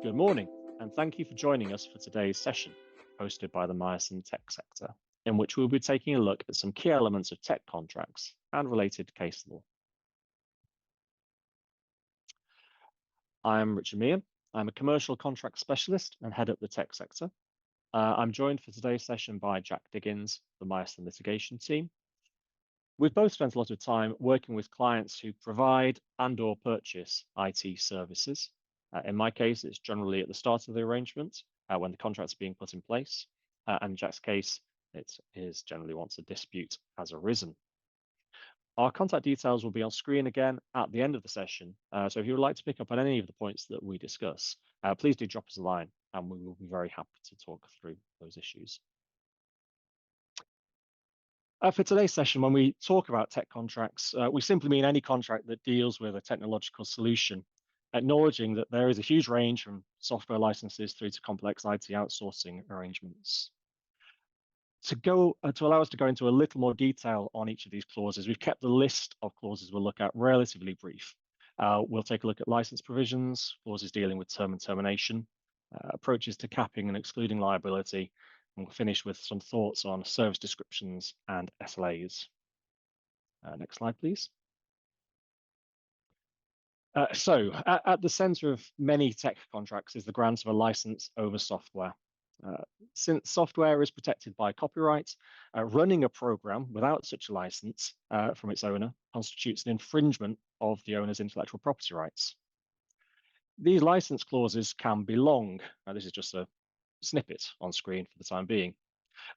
Good morning, and thank you for joining us for today's session, hosted by the Myerson Tech Sector, in which we'll be taking a look at some key elements of tech contracts and related case law. I'm Richard Meehan. I'm a commercial contract specialist and head up the tech sector. I'm joined for today's session by Jack Diggines, the Myerson litigation team. We've both spent a lot of time working with clients who provide and/or purchase IT services. In my case, it's generally at the start of the arrangement when the contract's being put in place. And in Jack's case, it is generally once a dispute has arisen. Our contact details will be on screen again at the end of the session. So if you would like to pick up on any of the points that we discuss, please do drop us a line and we will be very happy to talk through those issues. For today's session, when we talk about tech contracts, we simply mean any contract that deals with a technological solution, acknowledging that there is a huge range from software licenses through to complex IT outsourcing arrangements. To allow us to go into a little more detail on each of these clauses, we've kept the list of clauses we'll look at relatively brief. We'll take a look at license provisions, clauses dealing with term and termination, approaches to capping and excluding liability, and we'll finish with some thoughts on service descriptions and SLAs. Next slide, please. So at the center of many tech contracts is the grant of a license over software. Since software is protected by copyright, running a program without such a license from its owner constitutes an infringement of the owner's intellectual property rights. These license clauses can be long. This is just a snippet on screen for the time being.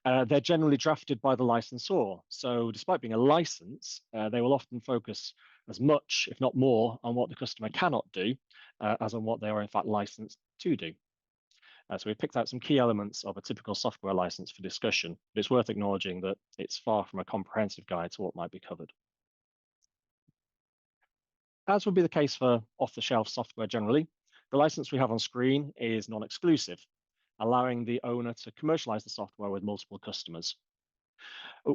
They're generally drafted by the licensor. So despite being a license, they will often focus as much, if not more, on what the customer cannot do as on what they are in fact licensed to do. So we've picked out some key elements of a typical software license for discussion, but it's worth acknowledging that it's far from a comprehensive guide to what might be covered. As would be the case for off-the-shelf software generally, the license we have on screen is non-exclusive, allowing the owner to commercialize the software with multiple customers.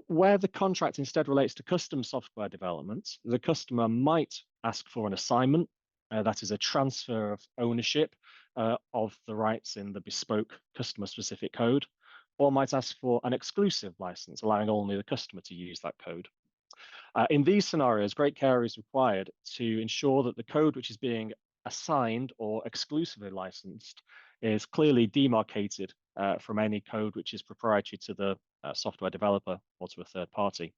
Where the contract instead relates to custom software development, the customer might ask for an assignment, that is a transfer of ownership of the rights in the bespoke customer-specific code, or might ask for an exclusive license, allowing only the customer to use that code. In these scenarios, great care is required to ensure that the code which is being assigned or exclusively licensed is clearly demarcated from any code which is proprietary to the software developer or to a third party.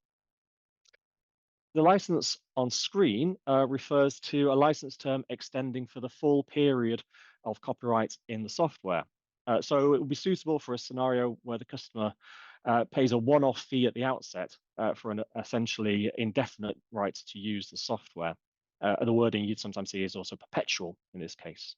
The license on screen refers to a license term extending for the full period of copyright in the software. So it would be suitable for a scenario where the customer pays a one-off fee at the outset for an essentially indefinite right to use the software. The wording you'd sometimes see is also perpetual in this case.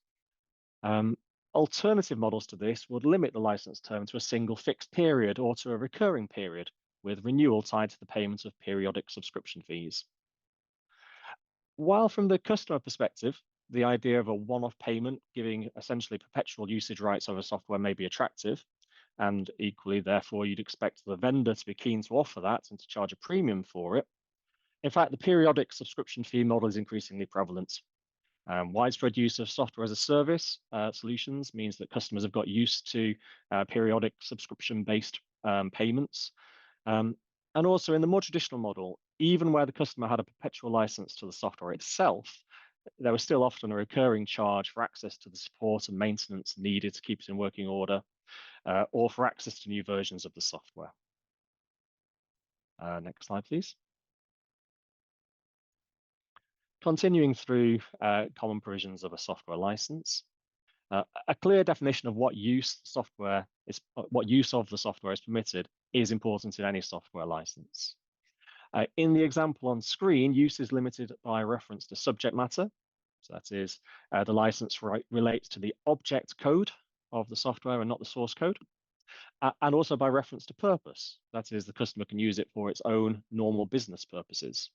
Alternative models to this would limit the license term to a single fixed period or to a recurring period, with renewal tied to the payment of periodic subscription fees. While from the customer perspective, the idea of a one-off payment giving essentially perpetual usage rights over software may be attractive, and equally, therefore, you'd expect the vendor to be keen to offer that and to charge a premium for it. In fact, the periodic subscription fee model is increasingly prevalent. Widespread use of software as a service solutions means that customers have got used to periodic subscription-based payments. And also in the more traditional model, even where the customer had a perpetual license to the software itself, there was still often a recurring charge for access to the support and maintenance needed to keep it in working order, or for access to new versions of the software. Next slide, please. Continuing through common provisions of a software license, a clear definition of what use of the software is permitted is important in any software license. In the example on screen, use is limited by reference to subject matter. So that is, the license relates to the object code of the software and not the source code. And also by reference to purpose. That is, the customer can use it for its own normal business purposes.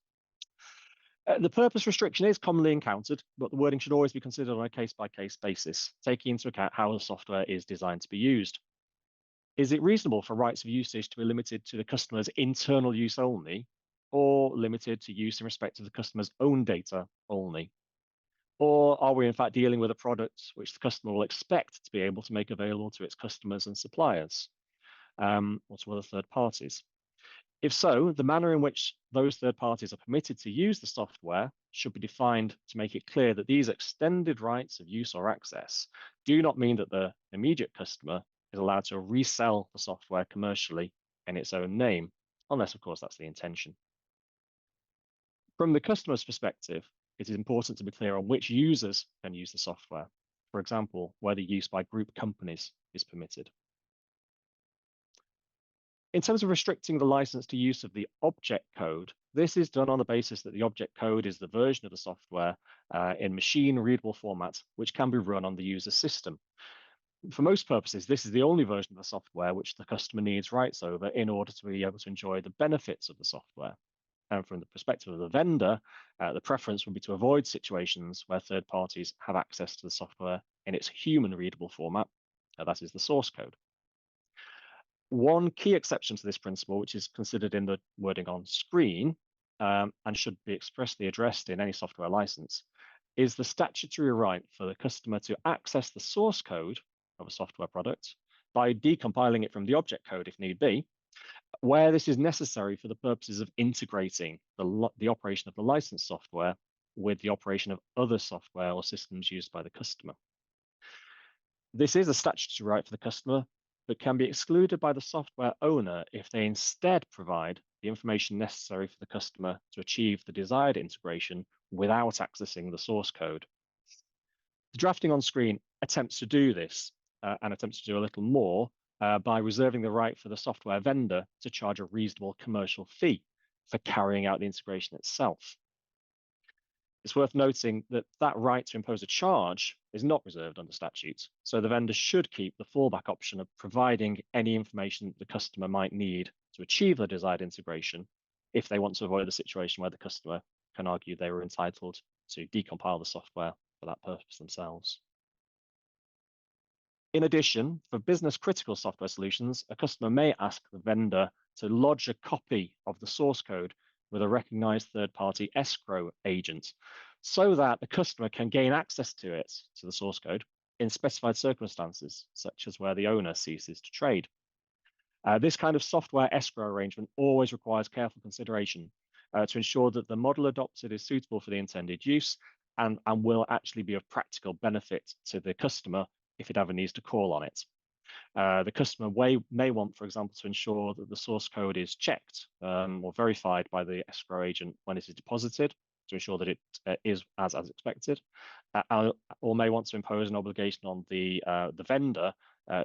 The purpose restriction is commonly encountered, but the wording should always be considered on a case-by-case basis, taking into account how the software is designed to be used. Is it reasonable for rights of usage to be limited to the customer's internal use only, or limited to use in respect of the customer's own data only? Or are we in fact dealing with a product which the customer will expect to be able to make available to its customers and suppliers, or to other third parties? If so, the manner in which those third parties are permitted to use the software should be defined to make it clear that these extended rights of use or access do not mean that the immediate customer is allowed to resell the software commercially in its own name, unless, of course, that's the intention. From the customer's perspective, it is important to be clear on which users can use the software. For example, whether use by group companies is permitted. In terms of restricting the license to use of the object code, this is done on the basis that the object code is the version of the software in machine-readable format, which can be run on the user system. For most purposes, this is the only version of the software which the customer needs rights over in order to be able to enjoy the benefits of the software. And from the perspective of the vendor, the preference would be to avoid situations where third parties have access to the software in its human-readable format, that is the source code. One key exception to this principle, which is considered in the wording on screen and should be expressly addressed in any software license, is the statutory right for the customer to access the source code of a software product by decompiling it from the object code if need be, where this is necessary for the purposes of integrating the operation of the licensed software with the operation of other software or systems used by the customer. This is a statutory right for the customer, but can be excluded by the software owner if they instead provide the information necessary for the customer to achieve the desired integration without accessing the source code. The drafting on screen attempts to do this and attempts to do a little more by reserving the right for the software vendor to charge a reasonable commercial fee for carrying out the integration itself. It's worth noting that that right to impose a charge is not reserved under statute, so the vendor should keep the fallback option of providing any information the customer might need to achieve the desired integration if they want to avoid the situation where the customer can argue they were entitled to decompile the software for that purpose themselves. In addition, for business critical software solutions, a customer may ask the vendor to lodge a copy of the source code with a recognized third-party escrow agent so that the customer can gain access to it, to the source code, in specified circumstances, such as where the owner ceases to trade. This kind of software escrow arrangement always requires careful consideration to ensure that the model adopted is suitable for the intended use and will actually be of practical benefit to the customer if it ever needs to call on it. The customer may want, for example, to ensure that the source code is checked or verified by the escrow agent when it is deposited to ensure that it is as expected, or may want to impose an obligation on the vendor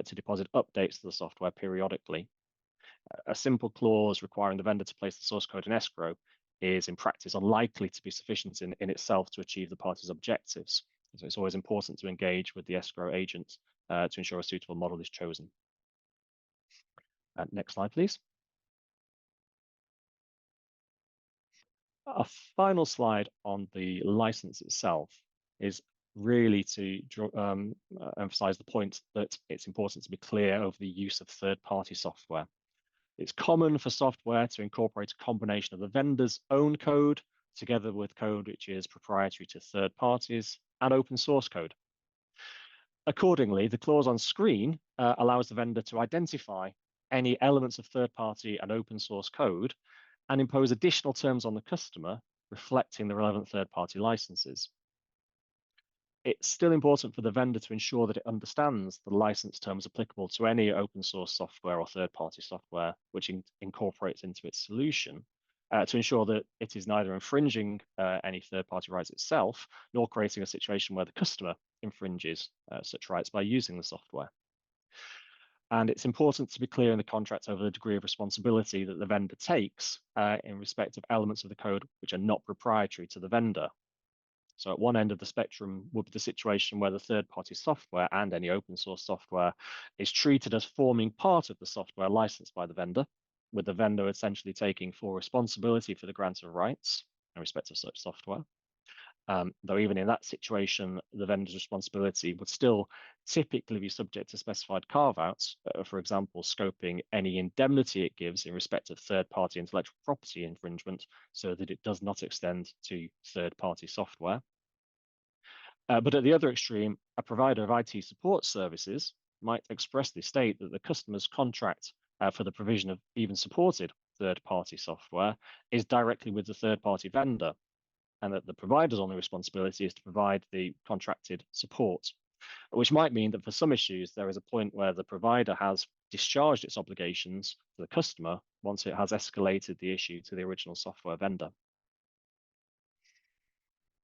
to deposit updates to the software periodically. A simple clause requiring the vendor to place the source code in escrow is in practice unlikely to be sufficient in itself to achieve the party's objectives. So it's always important to engage with the escrow agent to ensure a suitable model is chosen. Next slide, please. A final slide on the license itself is really to emphasize the point that it's important to be clear over the use of third-party software. It's common for software to incorporate a combination of the vendor's own code together with code which is proprietary to third parties and open source code. Accordingly, the clause on screen allows the vendor to identify any elements of third-party and open source code and impose additional terms on the customer reflecting the relevant third-party licenses. It's still important for the vendor to ensure that it understands the license terms applicable to any open source software or third-party software which incorporates into its solution to ensure that it is neither infringing any third-party rights itself, nor creating a situation where the customer infringes such rights by using the software. And it's important to be clear in the contract over the degree of responsibility that the vendor takes in respect of elements of the code which are not proprietary to the vendor. So at one end of the spectrum would be the situation where the third-party software and any open source software is treated as forming part of the software licensed by the vendor, with the vendor essentially taking full responsibility for the grant of rights in respect of such software. Though even in that situation, the vendor's responsibility would still typically be subject to specified carve-outs, for example, scoping any indemnity it gives in respect of third-party intellectual property infringement so that it does not extend to third-party software. But at the other extreme, a provider of IT support services might expressly state that the customer's contract for the provision of even supported third-party software is directly with the third-party vendor, and that the provider's only responsibility is to provide the contracted support, which might mean that for some issues, there is a point where the provider has discharged its obligations to the customer once it has escalated the issue to the original software vendor.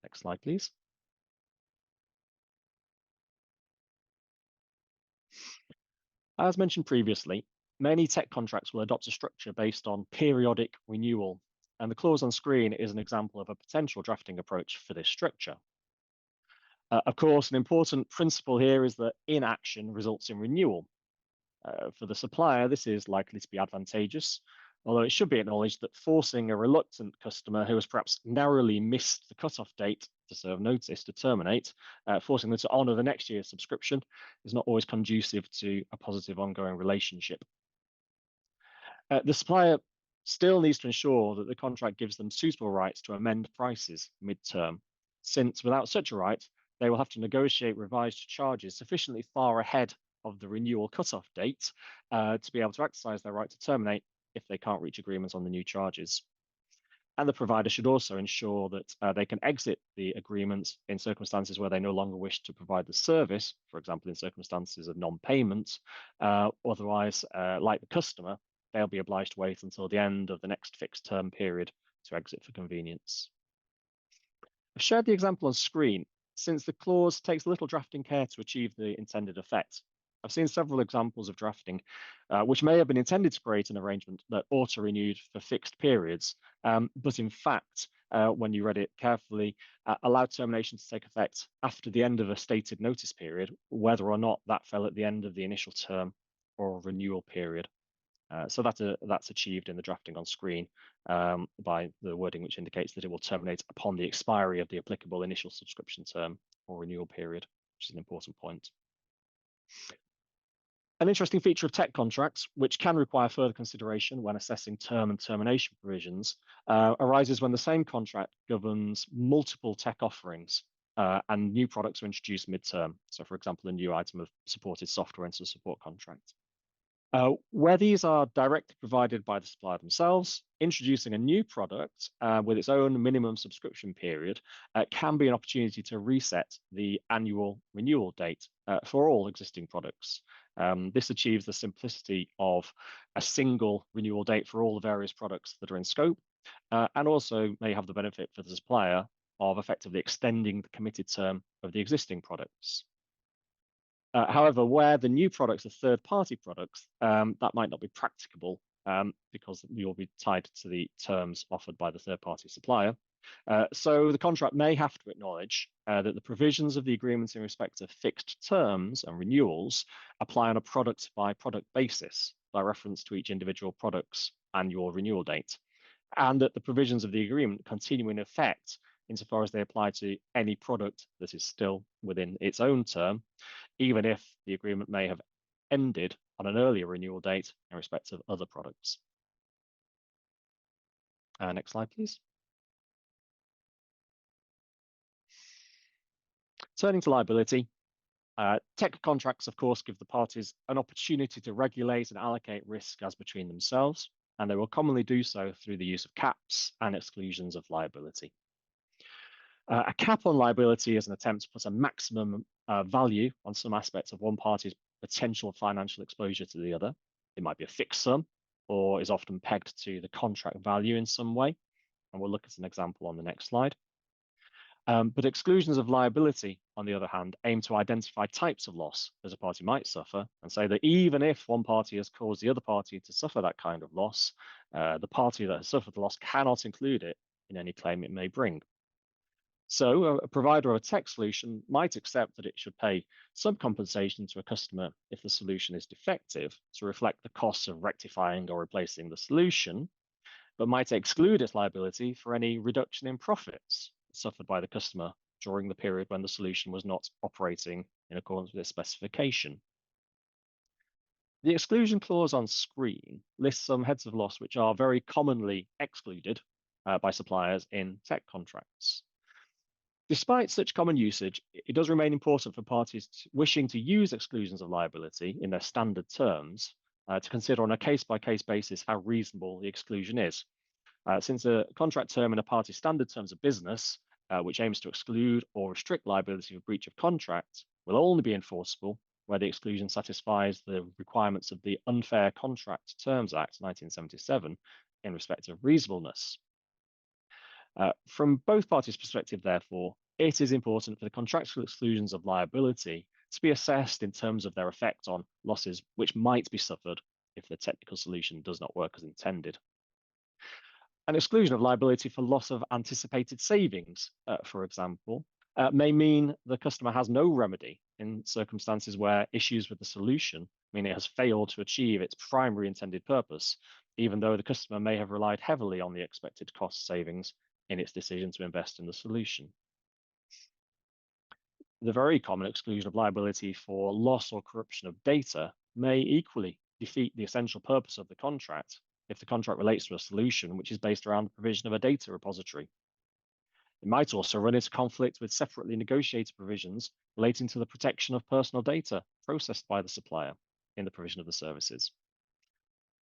Next slide, please. As mentioned previously, many tech contracts will adopt a structure based on periodic renewal, and the clause on screen is an example of a potential drafting approach for this structure. Of course, an important principle here is that inaction results in renewal. For the supplier, this is likely to be advantageous, although it should be acknowledged that forcing a reluctant customer who has perhaps narrowly missed the cutoff date to serve notice to terminate, forcing them to honour the next year's subscription is not always conducive to a positive ongoing relationship. The supplier still needs to ensure that the contract gives them suitable rights to amend prices mid-term, since without such a right, they will have to negotiate revised charges sufficiently far ahead of the renewal cutoff date to be able to exercise their right to terminate if they can't reach agreement on the new charges. And the provider should also ensure that they can exit the agreement in circumstances where they no longer wish to provide the service, for example, in circumstances of non-payment. Otherwise, like the customer, they'll be obliged to wait until the end of the next fixed term period to exit for convenience. I've shared the example on screen since the clause takes little drafting care to achieve the intended effect. I've seen several examples of drafting which may have been intended to create an arrangement that auto-renewed for fixed periods, but in fact, when you read it carefully, allowed termination to take effect after the end of a stated notice period, whether or not that fell at the end of the initial term or renewal period. So that's achieved in the drafting on screen by the wording which indicates that it will terminate upon the expiry of the applicable initial subscription term or renewal period, which is an important point. An interesting feature of tech contracts, which can require further consideration when assessing term and termination provisions, arises when the same contract governs multiple tech offerings and new products are introduced mid-term. So, for example, a new item of supported software into a support contract. Where these are directly provided by the supplier themselves, introducing a new product with its own minimum subscription period can be an opportunity to reset the annual renewal date for all existing products. This achieves the simplicity of a single renewal date for all the various products that are in scope, and also may have the benefit for the supplier of effectively extending the committed term of the existing products. However, where the new products are third-party products, that might not be practicable because you'll be tied to the terms offered by the third-party supplier. So the contract may have to acknowledge that the provisions of the agreement in respect of fixed terms and renewals apply on a product-by-product basis by reference to each individual product's annual renewal date, and that the provisions of the agreement continue in effect insofar as they apply to any product that is still within its own term, even if the agreement may have ended on an earlier renewal date in respect of other products. Next slide, please. Turning to liability, tech contracts, of course, give the parties an opportunity to regulate and allocate risk as between themselves, and they will commonly do so through the use of caps and exclusions of liability. A cap on liability is an attempt to put a maximum value on some aspects of one party's potential financial exposure to the other. It might be a fixed sum or is often pegged to the contract value in some way. And we'll look at an example on the next slide. But exclusions of liability, on the other hand, aim to identify types of loss that a party might suffer and say that even if one party has caused the other party to suffer that kind of loss, the party that has suffered the loss cannot include it in any claim it may bring. So a provider of a tech solution might accept that it should pay some compensation to a customer if the solution is defective to reflect the costs of rectifying or replacing the solution, but might exclude its liability for any reduction in profits suffered by the customer during the period when the solution was not operating in accordance with its specification. The exclusion clause on screen lists some heads of loss which are very commonly excluded by suppliers in tech contracts. Despite such common usage, it does remain important for parties wishing to use exclusions of liability in their standard terms to consider on a case-by-case basis how reasonable the exclusion is. Since a contract term in a party's standard terms of business, which aims to exclude or restrict liability for breach of contract, will only be enforceable where the exclusion satisfies the requirements of the Unfair Contract Terms Act 1977 in respect of reasonableness. From both parties' perspective, therefore, it is important for the contractual exclusions of liability to be assessed in terms of their effect on losses which might be suffered if the technical solution does not work as intended. An exclusion of liability for loss of anticipated savings, for example, may mean the customer has no remedy in circumstances where issues with the solution mean it has failed to achieve its primary intended purpose, even though the customer may have relied heavily on the expected cost savings in its decision to invest in the solution. The very common exclusion of liability for loss or corruption of data may equally defeat the essential purpose of the contract if the contract relates to a solution which is based around the provision of a data repository. It might also run into conflict with separately negotiated provisions relating to the protection of personal data processed by the supplier in the provision of the services.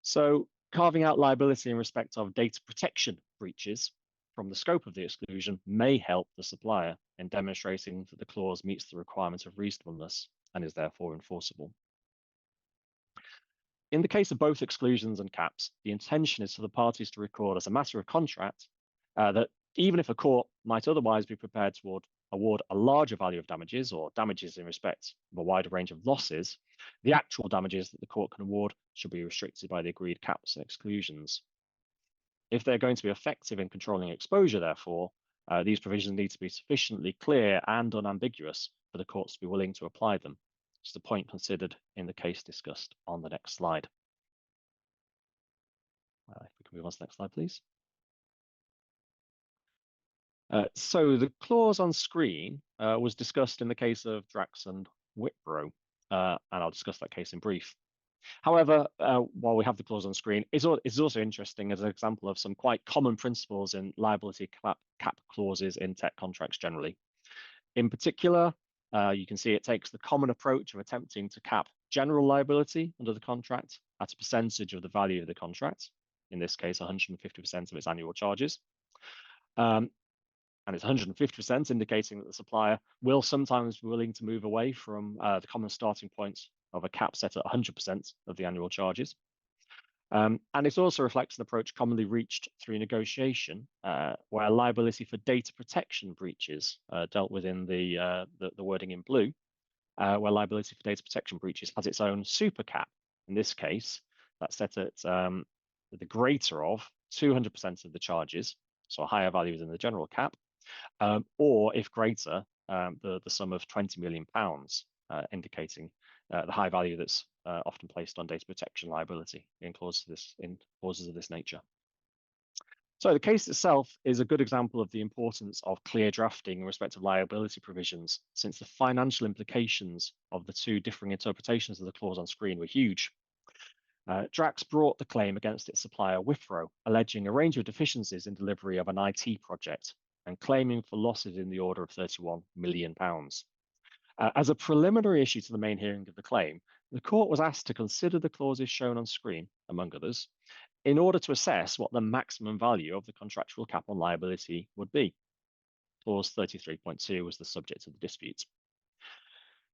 So, carving out liability in respect of data protection breaches from the scope of the exclusion may help the supplier in demonstrating that the clause meets the requirement of reasonableness and is therefore enforceable. In the case of both exclusions and caps, the intention is for the parties to record as a matter of contract that even if a court might otherwise be prepared to award a larger value of damages or damages in respect of a wider range of losses, the actual damages that the court can award should be restricted by the agreed caps and exclusions. If they're going to be effective in controlling exposure, therefore, these provisions need to be sufficiently clear and unambiguous for the courts to be willing to apply them. It's the point considered in the case discussed on the next slide. If we can move on to the next slide, please. So the clause on screen was discussed in the case of Drax and Wipro, and I'll discuss that case in brief. However, while we have the clause on screen, it's also interesting as an example of some quite common principles in liability cap clauses in tech contracts generally. In particular, you can see it takes the common approach of attempting to cap general liability under the contract at a percentage of the value of the contract, in this case, 150% of its annual charges. And it's 150%, indicating that the supplier will sometimes be willing to move away from the common starting point of a cap set at 100% of the annual charges. And it also reflects an approach commonly reached through negotiation, where liability for data protection breaches dealt with in the wording in blue, where liability for data protection breaches has its own super cap. In this case, that's set at the greater of 200% of the charges, so a higher value than the general cap, or if greater, the sum of £20 million, indicating the high value that's often placed on data protection liability in clauses of this nature. So the case itself is a good example of the importance of clear drafting in respect of liability provisions, since the financial implications of the two differing interpretations of the clause on screen were huge. Drax brought the claim against its supplier Wipro, alleging a range of deficiencies in delivery of an IT project and claiming for losses in the order of £31 million. As a preliminary issue to the main hearing of the claim, the court was asked to consider the clauses shown on screen, among others, in order to assess what the maximum value of the contractual cap on liability would be. Clause 33.2 was the subject of the dispute.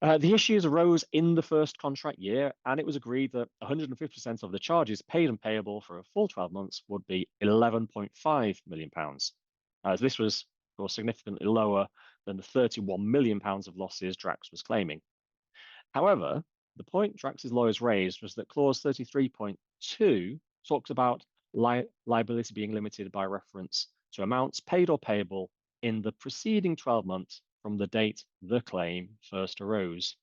The issues arose in the first contract year, and it was agreed that 150% of the charges paid and payable for a full 12 months would be £11.5 million. As this was, of course, significantly lower than the £31 million of losses Drax was claiming. However, the point Drax's lawyers raised was that clause 33.2 talks about liability being limited by reference to amounts paid or payable in the preceding 12 months from the date the claim first arose.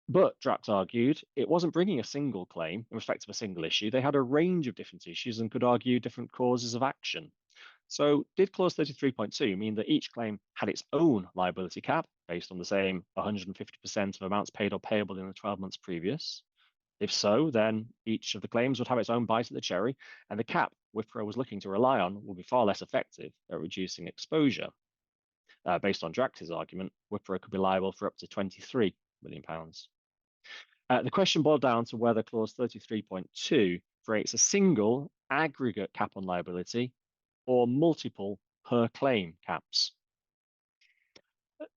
But Drax argued it wasn't bringing a single claim in respect of a single issue. They had a range of different issues and could argue different causes of action. So did clause 33.2 mean that each claim had its own liability cap based on the same 150% of amounts paid or payable in the 12 months previous? If so, then each of the claims would have its own bite at the cherry, and the cap Wipro was looking to rely on would be far less effective at reducing exposure. Based on Drax's argument, Wipro could be liable for up to £23 million. The question boiled down to whether clause 33.2 creates a single aggregate cap on liability or multiple per claim caps.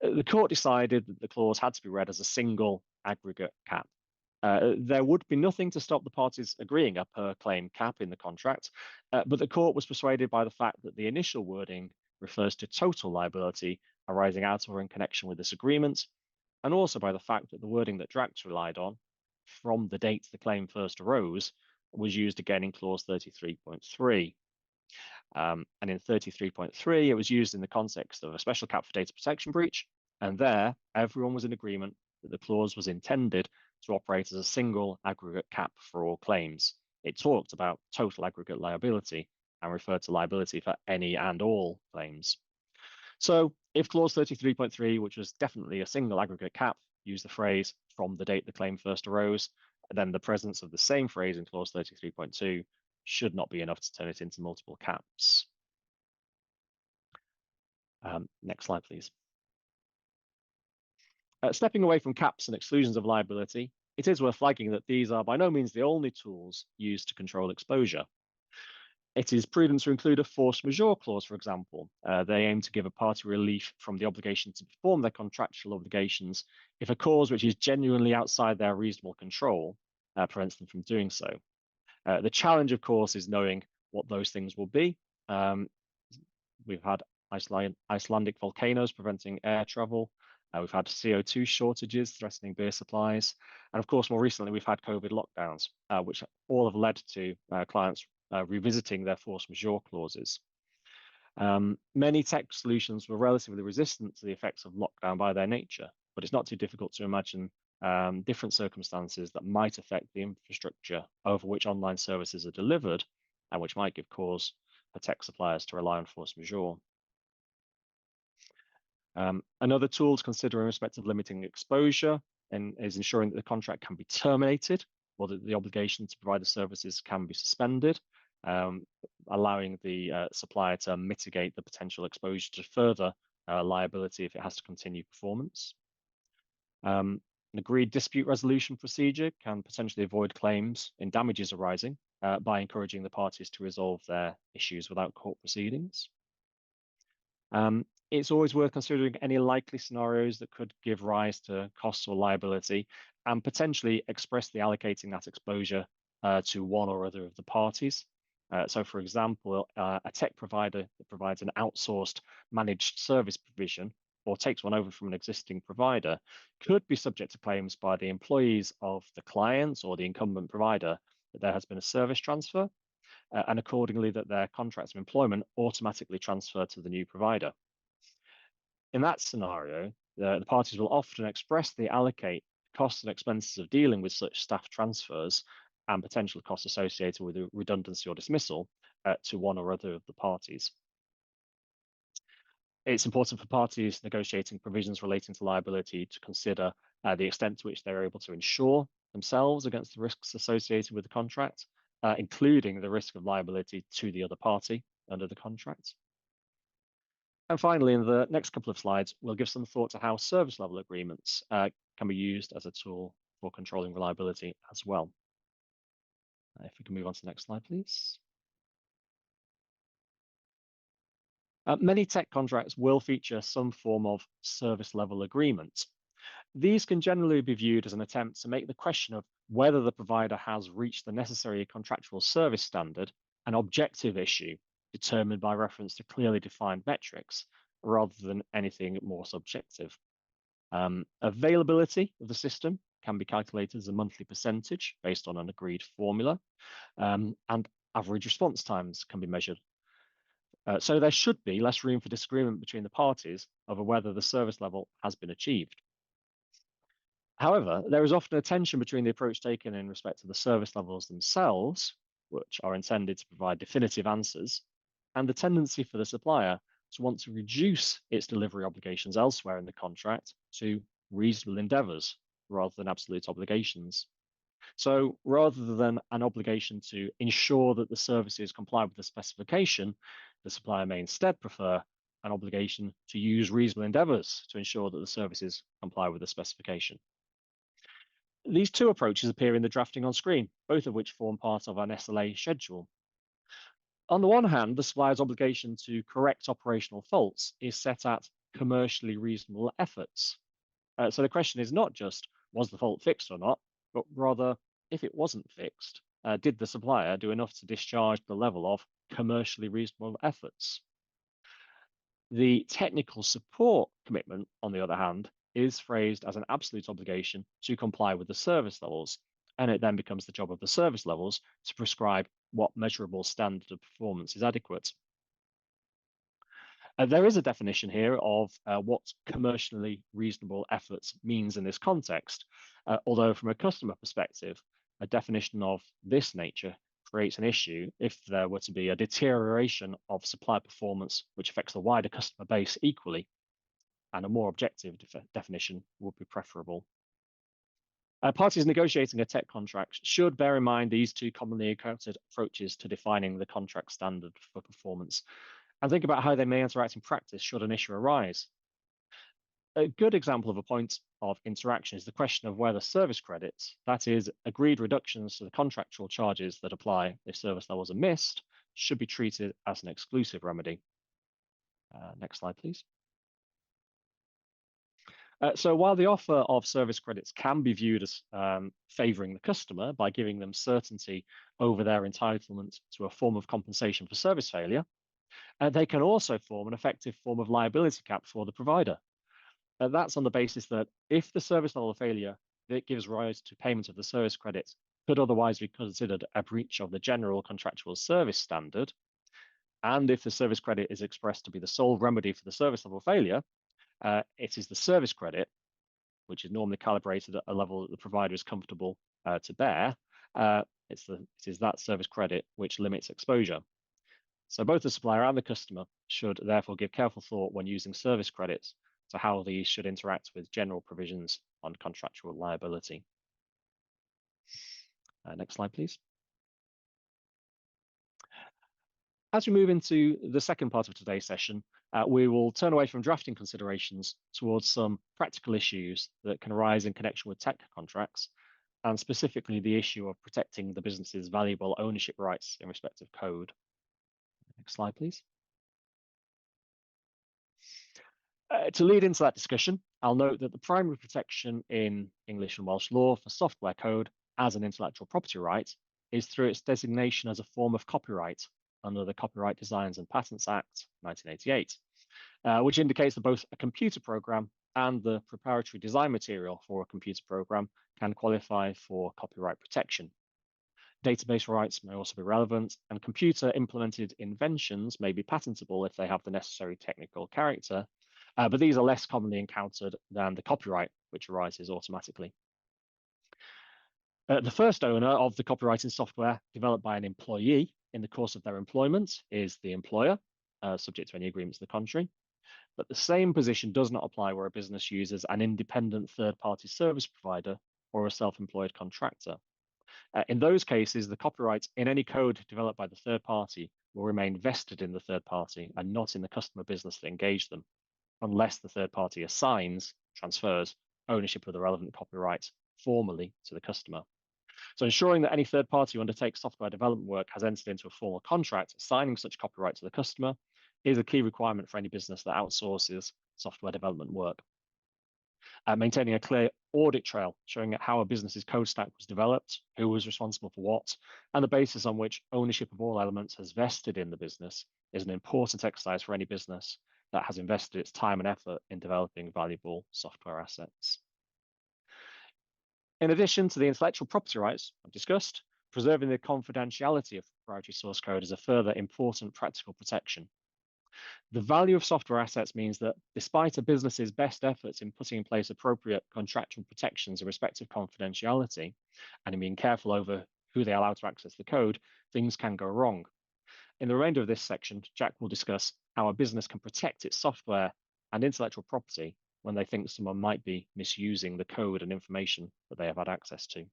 The court decided that the clause had to be read as a single aggregate cap. There would be nothing to stop the parties agreeing a per claim cap in the contract, but the court was persuaded by the fact that the initial wording refers to total liability arising out or in connection with this agreement, and also by the fact that the wording that Drax relied on, from the date the claim first arose, was used again in clause 33.3. And in 33.3, it was used in the context of a special cap for data protection breach, and there everyone was in agreement that the clause was intended to operate as a single aggregate cap for all claims. It talked about total aggregate liability and referred to liability for any and all claims. So if clause 33.3, which was definitely a single aggregate cap, used the phrase from the date the claim first arose, then the presence of the same phrase in clause 33.2 should not be enough to turn it into multiple caps. Next slide, please. Stepping away from caps and exclusions of liability, it is worth flagging that these are by no means the only tools used to control exposure. It is prudent to include a force majeure clause, for example. They aim to give a party relief from the obligation to perform their contractual obligations if a cause which is genuinely outside their reasonable control prevents them from doing so. The challenge, of course, is knowing what those things will be. We've had Icelandic volcanoes preventing air travel. We've had CO2 shortages threatening beer supplies. And of course, more recently, we've had COVID lockdowns, which all have led to clients revisiting their force majeure clauses. Many tech solutions were relatively resistant to the effects of lockdown by their nature, but it's not too difficult to imagine different circumstances that might affect the infrastructure over which online services are delivered and which might give cause for tech suppliers to rely on force majeure. Another tool to consider in respect of limiting exposure is ensuring that the contract can be terminated or that the obligation to provide the services can be suspended, allowing the supplier to mitigate the potential exposure to further liability if it has to continue performance. An agreed dispute resolution procedure can potentially avoid claims in damages arising by encouraging the parties to resolve their issues without court proceedings. It's always worth considering any likely scenarios that could give rise to costs or liability and potentially expressly allocating that exposure to one or other of the parties. So, for example, a tech provider that provides an outsourced managed service provision or takes one over from an existing provider could be subject to claims by the employees of the client or the incumbent provider that there has been a service transfer, and accordingly that their contracts of employment automatically transfer to the new provider. In that scenario, the parties will often expressly allocate costs and expenses of dealing with such staff transfers and potential costs associated with redundancy or dismissal to one or other of the parties. It's important for parties negotiating provisions relating to liability to consider the extent to which they're able to insure themselves against the risks associated with the contract, including the risk of liability to the other party under the contract. And finally, in the next couple of slides, we'll give some thought to how service level agreements can be used as a tool for controlling reliability as well. If we can move on to the next slide, please. Many tech contracts will feature some form of service level agreement. These can generally be viewed as an attempt to make the question of whether the provider has reached the necessary contractual service standard an objective issue determined by reference to clearly defined metrics rather than anything more subjective. Availability of the system can be calculated as a monthly percentage based on an agreed formula, and average response times can be measured. So there should be less room for disagreement between the parties over whether the service level has been achieved. However, there is often a tension between the approach taken in respect to the service levels themselves, which are intended to provide definitive answers, and the tendency for the supplier to want to reduce its delivery obligations elsewhere in the contract to reasonable endeavours rather than absolute obligations. So rather than an obligation to ensure that the services comply with the specification, the supplier may instead prefer an obligation to use reasonable endeavours to ensure that the services comply with the specification. These two approaches appear in the drafting on screen, both of which form part of an SLA schedule. On the one hand, the supplier's obligation to correct operational faults is set at commercially reasonable efforts. So the question is not just, was the fault fixed or not, but rather, if it wasn't fixed, did the supplier do enough to discharge the level of commercially reasonable efforts? The technical support commitment, on the other hand, is phrased as an absolute obligation to comply with the service levels, and it then becomes the job of the service levels to prescribe what measurable standard of performance is adequate. There is a definition here of what commercially reasonable efforts means in this context, although from a customer perspective, a definition of this nature creates an issue if there were to be a deterioration of supply performance which affects the wider customer base equally, and a more objective definition would be preferable. Parties negotiating a tech contract should bear in mind these two commonly encountered approaches to defining the contract standard for performance, and think about how they may interact in practice should an issue arise. A good example of a point of interaction is the question of whether service credits, that is, agreed reductions to the contractual charges that apply if service levels are missed, should be treated as an exclusive remedy. Next slide, please. So while the offer of service credits can be viewed as favouring the customer by giving them certainty over their entitlement to a form of compensation for service failure, they can also form an effective form of liability cap for the provider. That's on the basis that if the service level of failure that gives rise to payment of the service credits could otherwise be considered a breach of the general contractual service standard, and if the service credit is expressed to be the sole remedy for the service level failure, it is the service credit, which is normally calibrated at a level that the provider is comfortable to bear. It is that service credit which limits exposure. So both the supplier and the customer should therefore give careful thought when using service credits to how these should interact with general provisions on contractual liability. Next slide, please. As we move into the second part of today's session, we will turn away from drafting considerations towards some practical issues that can arise in connection with tech contracts, and specifically the issue of protecting the business's valuable ownership rights in respect of code. Next slide, please. To lead into that discussion, I'll note that the primary protection in English and Welsh law for software code as an intellectual property right is through its designation as a form of copyright under the Copyright Designs and Patents Act 1988, which indicates that both a computer program and the preparatory design material for a computer program can qualify for copyright protection. Database rights may also be relevant, and computer implemented inventions may be patentable if they have the necessary technical character, but these are less commonly encountered than the copyright, which arises automatically. The first owner of the copyright in software developed by an employee in the course of their employment is the employer, subject to any agreements to the contrary. But the same position does not apply where a business uses an independent third-party service provider or a self-employed contractor. In those cases, the copyright in any code developed by the third party will remain vested in the third party and not in the customer business that engaged them, unless the third party transfers ownership of the relevant copyright formally to the customer. So ensuring that any third party who undertakes software development work has entered into a formal contract assigning such copyright to the customer is a key requirement for any business that outsources software development work. Maintaining a clear audit trail showing how a business's code stack was developed, who was responsible for what, and the basis on which ownership of all elements has vested in the business is an important exercise for any business that has invested its time and effort in developing valuable software assets. In addition to the intellectual property rights I've discussed, preserving the confidentiality of proprietary source code is a further important practical protection. The value of software assets means that despite a business's best efforts in putting in place appropriate contractual protections in respect of confidentiality and in being careful over who they allow to access the code, things can go wrong. In the remainder of this section, Jack will discuss how a business can protect its software and intellectual property when they think someone might be misusing the code and information that they have had access to.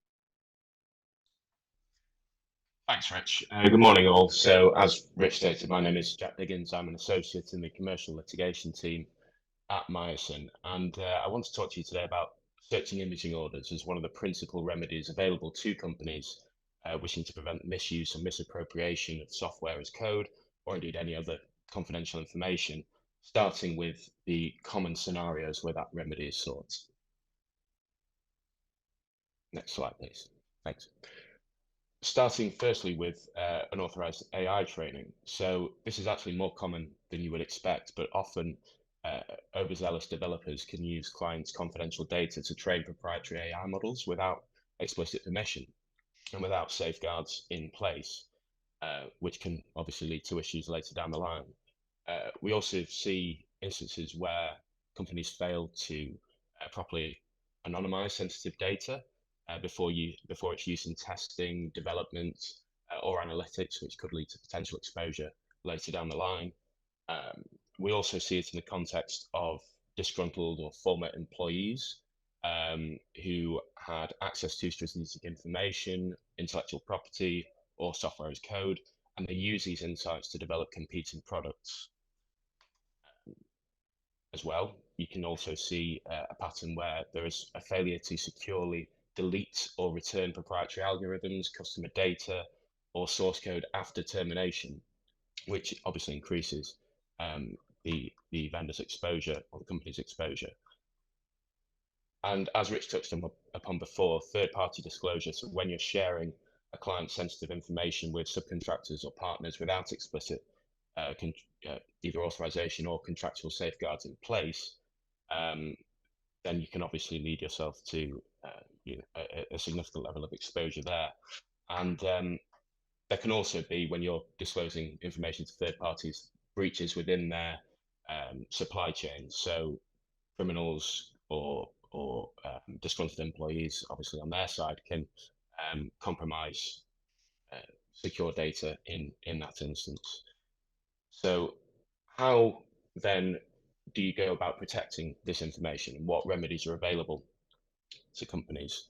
Thanks, Rich. Good morning, all. So, as Rich stated, my name is Jack Diggines. I'm an associate in the commercial litigation team at Myerson, and I want to talk to you today about searching imaging orders as one of the principal remedies available to companies wishing to prevent misuse and misappropriation of software as code, or indeed any other confidential information, starting with the common scenarios where that remedy is sought. Next slide, please. Thanks. Starting firstly with unauthorized AI training. So this is actually more common than you would expect, but often overzealous developers can use clients' confidential data to train proprietary AI models without explicit permission and without safeguards in place, which can obviously lead to issues later down the line. We also see instances where companies fail to properly anonymize sensitive data before its use in testing, development, or analytics, which could lead to potential exposure later down the line. We also see it in the context of disgruntled or former employees who had access to strategic information, intellectual property, or software as code, and they use these insights to develop competing products. As well, you can also see a pattern where there is a failure to securely delete or return proprietary algorithms, customer data, or source code after termination, which obviously increases the vendor's exposure or the company's exposure. And as Rich touched upon before, third-party disclosure. So when you're sharing a client's sensitive information with subcontractors or partners without explicit either authorization or contractual safeguards in place, then you can obviously lead yourself to a significant level of exposure there. And there can also be, when you're disclosing information to third parties, breaches within their supply chain. So criminals or disgruntled employees, obviously on their side, can compromise secure data in that instance. So how then do you go about protecting this information, and what remedies are available to companies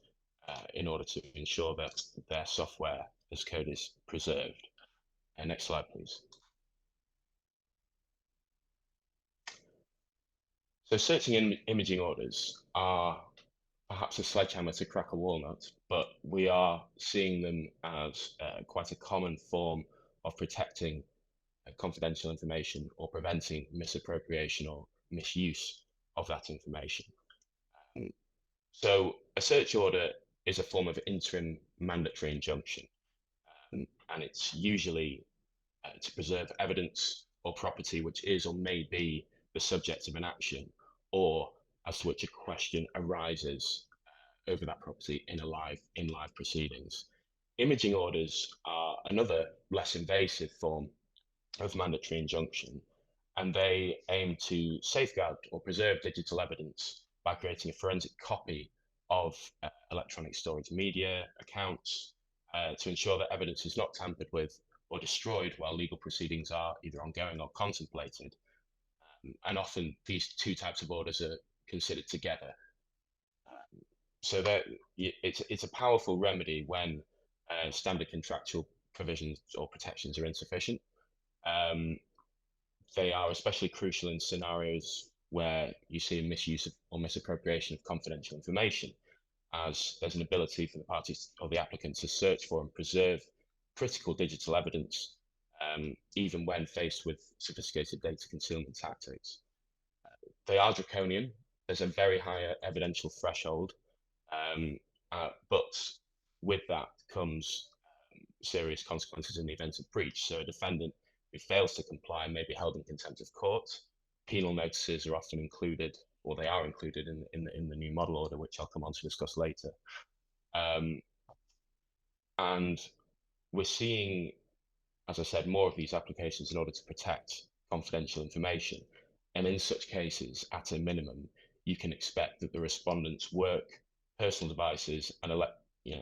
in order to ensure that their software as code is preserved? Next slide, please. So searching imaging orders are perhaps a sledgehammer to crack a walnut, but we are seeing them as quite a common form of protecting confidential information or preventing misappropriation or misuse of that information. So a search order is a form of interim mandatory injunction, and it's usually to preserve evidence or property which is or may be the subject of an action, or as to which a question arises over that property in live proceedings. Imaging orders are another less invasive form of mandatory injunction, and they aim to safeguard or preserve digital evidence by creating a forensic copy of electronic storage media accounts to ensure that evidence is not tampered with or destroyed while legal proceedings are either ongoing or contemplated. And often these two types of orders are considered together. So that it's a powerful remedy when standard contractual provisions or protections are insufficient. They are especially crucial in scenarios where you see a misuse of, or misappropriation of confidential information, as there's an ability for the parties or the applicant to search for and preserve critical digital evidence, even when faced with sophisticated data concealment tactics. They are draconian. There's a very high evidential threshold, but with that comes serious consequences in the event of breach. So a defendant who fails to comply may be held in contempt of court. Penal notices are often included, or they are included in the new model order, which I'll come on to discuss later. And we're seeing, as I said, more of these applications in order to protect confidential information. And in such cases, at a minimum, you can expect that the respondent's work, personal devices, and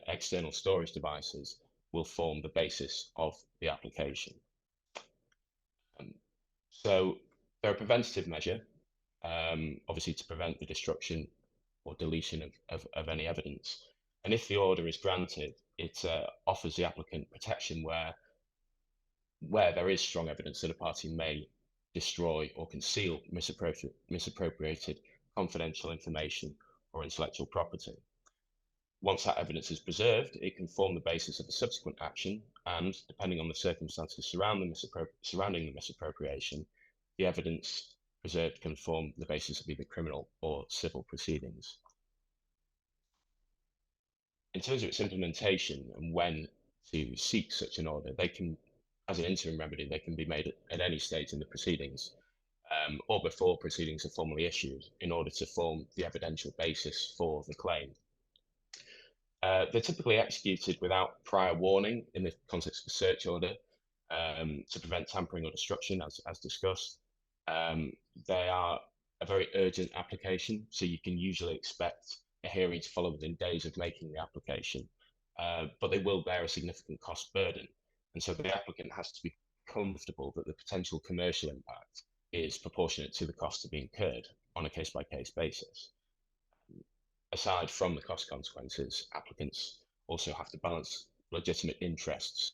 external storage devices will form the basis of the application. So they're a preventative measure, obviously to prevent the destruction or deletion of any evidence. And if the order is granted, it offers the applicant protection where there is strong evidence that a party may destroy or conceal misappropriated confidential information or intellectual property. Once that evidence is preserved, it can form the basis of a subsequent action, and depending on the circumstances surrounding the misappropriation, the evidence preserved can form the basis of either criminal or civil proceedings. In terms of its implementation and when to seek such an order, they can, as an interim remedy, they can be made at any stage in the proceedings, or before proceedings are formally issued, in order to form the evidential basis for the claim. They're typically executed without prior warning in the context of a search order, to prevent tampering or destruction, as discussed. They are a very urgent application, so you can usually expect a hearing to follow within days of making the application, but they will bear a significant cost burden. And so the applicant has to be comfortable that the potential commercial impact is proportionate to the cost to be incurred on a case-by-case basis. Aside from the cost consequences, applicants also have to balance legitimate interests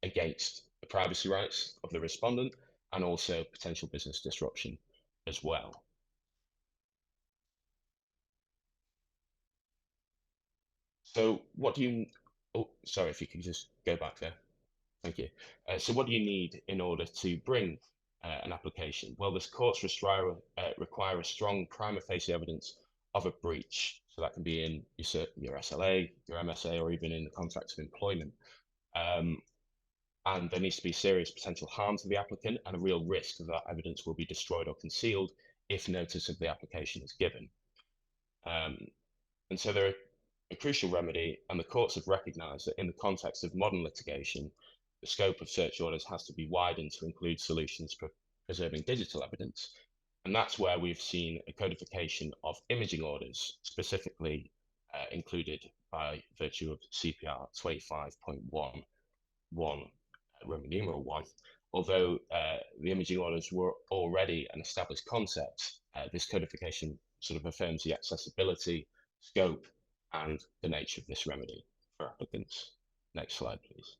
against the privacy rights of the respondent and also potential business disruption as well. So what do you, oh, sorry, if you could just go back there. Thank you. So what do you need in order to bring an application? Well, the courts require a strong prima facie evidence of a breach. So that can be in your SLA, your MSA, or even in the contract of employment. And there needs to be serious potential harm to the applicant and a real risk that that evidence will be destroyed or concealed if notice of the application is given. And so they're a crucial remedy, and the courts have recognised that in the context of modern litigation, the scope of search orders has to be widened to include solutions for preserving digital evidence. And that's where we've seen a codification of imaging orders, specifically included by virtue of CPR 25.11, Roman numeral 1. Although the imaging orders were already an established concept, this codification sort of affirms the accessibility, scope, and the nature of this remedy for applicants. Next slide, please.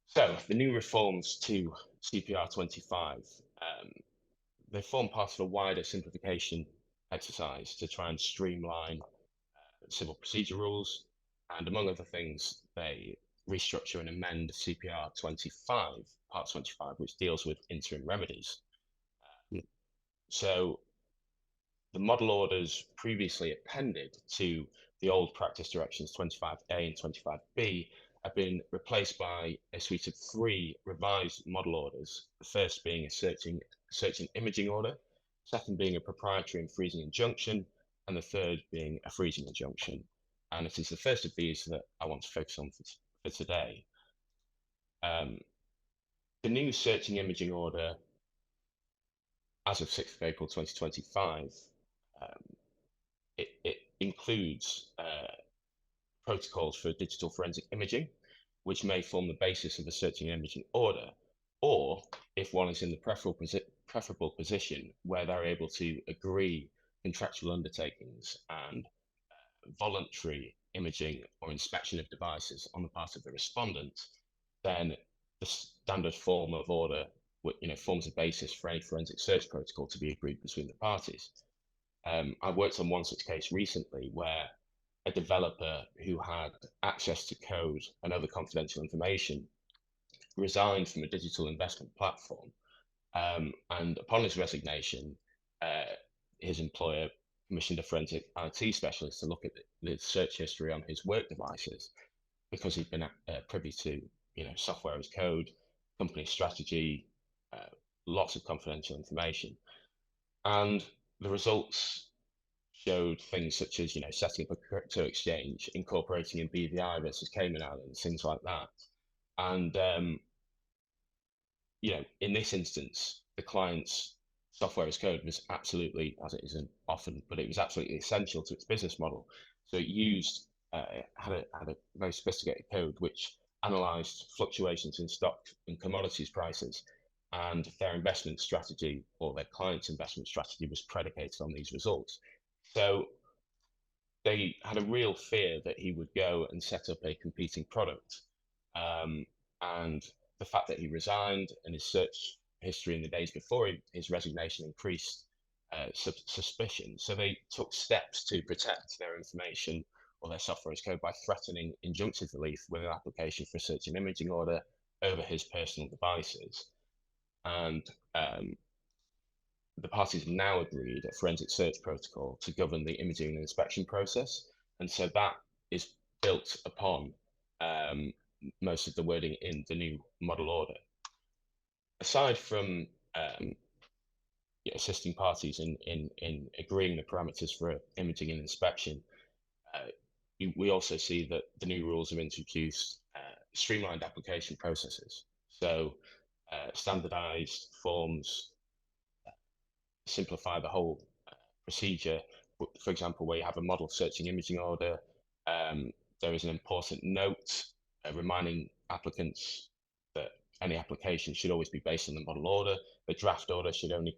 So the new reforms to CPR 25, they form part of a wider simplification exercise to try and streamline civil procedure rules. And among other things, they restructure and amend CPR 25, Part 25, which deals with interim remedies. So the model orders previously appended to the old practice directions 25A and 25B have been replaced by a suite of 3 revised model orders, the first being a searching imaging order, second being a proprietary and freezing injunction, and the third being a freezing injunction. And it is the first of these that I want to focus on for today. The new searching imaging order, as of 6th of April 2025, it includes protocols for digital forensic imaging, which may form the basis of a searching imaging order, or if one is in the preferable position where they're able to agree contractual undertakings and voluntary imaging or inspection of devices on the part of the respondent, then the standard form of order forms a basis for any forensic search protocol to be agreed between the parties. I worked on one such case recently where a developer who had access to code and other confidential information resigned from a digital investment platform. And upon his resignation, his employer commissioned a forensic IT specialist to look at the search history on his work devices, because he'd been privy to software as code, company strategy, lots of confidential information. And the results showed things such as setting up a crypto exchange, incorporating in BVI versus Cayman Islands, things like that. And in this instance, the client's software as code was absolutely, as it isn't often, but it was absolutely essential to its business model. So it used had a very sophisticated code which analysed fluctuations in stock and commodities prices, and their investment strategy, or their client's investment strategy, was predicated on these results. So they had a real fear that he would go and set up a competing product. And the fact that he resigned and his search history in the days before his resignation increased suspicion. So they took steps to protect their information or their software as code by threatening injunctive relief with an application for a search and imaging order over his personal devices. And the parties have now agreed a forensic search protocol to govern the imaging and inspection process. And so that is built upon most of the wording in the new model order. Aside from assisting parties in agreeing the parameters for imaging and inspection, we also see that the new rules have introduced streamlined application processes. So standardized forms simplify the whole procedure. For example, where you have a model searching imaging order, there is an important note reminding applicants that any application should always be based on the model order. The draft order should only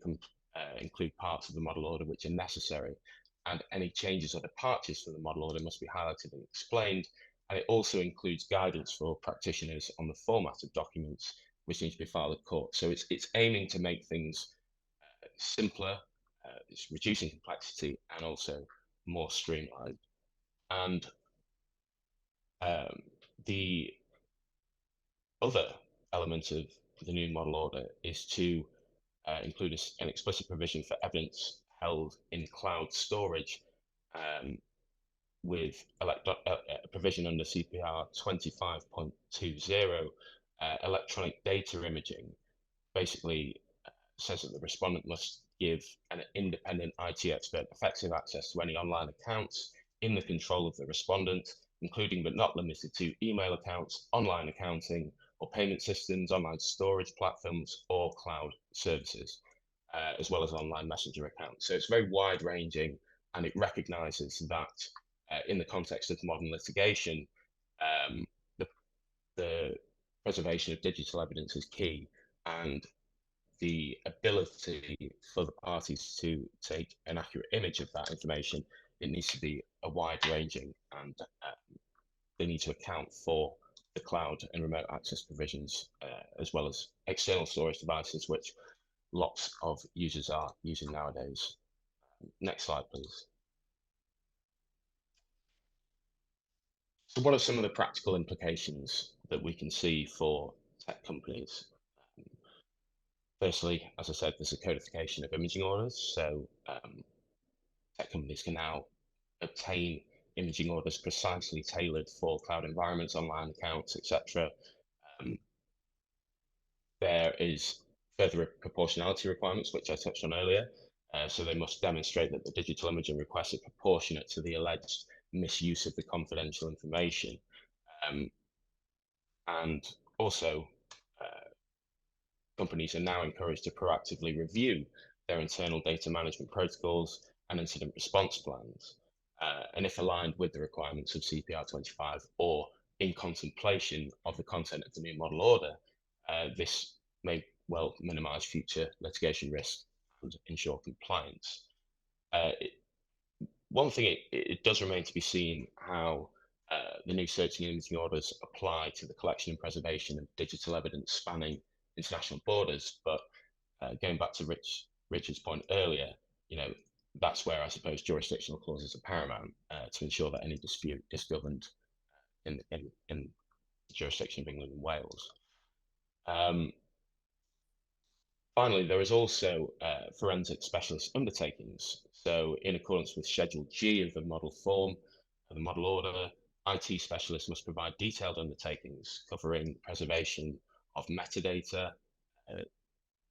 include parts of the model order which are necessary, and any changes or departures from the model order must be highlighted and explained. And it also includes guidance for practitioners on the format of documents which need to be filed at court. So it's aiming to make things simpler, it's reducing complexity, and also more streamlined. And the other element of the new model order is to include an explicit provision for evidence held in cloud storage with a provision under CPR 25.20, electronic data imaging. Basically says that the respondent must give an independent IT expert effective access to any online accounts in the control of the respondent, including but not limited to email accounts, online accounting or payment systems, online storage platforms, or cloud services, as well as online messenger accounts. So it's very wide ranging, and it recognizes that in the context of modern litigation, the preservation of digital evidence is key, and the ability for the parties to take an accurate image of that information, it needs to be a wide ranging, and they need to account for the cloud and remote access provisions, as well as external storage devices, which lots of users are using nowadays. Next slide, please. So what are some of the practical implications that we can see for tech companies? Firstly, as I said, there's a codification of imaging orders. So tech companies can now obtain imaging orders precisely tailored for cloud environments, online accounts, etc. There is further proportionality requirements, which I touched on earlier. So they must demonstrate that the digital imaging requests are proportionate to the alleged misuse of the confidential information. And also, companies are now encouraged to proactively review their internal data management protocols and incident response plans. And if aligned with the requirements of CPR 25 or in contemplation of the content of the new model order, this may well minimize future litigation risk and ensure compliance. One thing, it does remain to be seen how the new searching and imaging orders apply to the collection and preservation of digital evidence spanning international borders. But going back to Richard's point earlier, that's where I suppose jurisdictional clauses are paramount to ensure that any dispute is governed in the jurisdiction of England and Wales. Finally, there is also forensic specialist undertakings. So in accordance with Schedule G of the model form, of the model order, IT specialists must provide detailed undertakings covering preservation of metadata,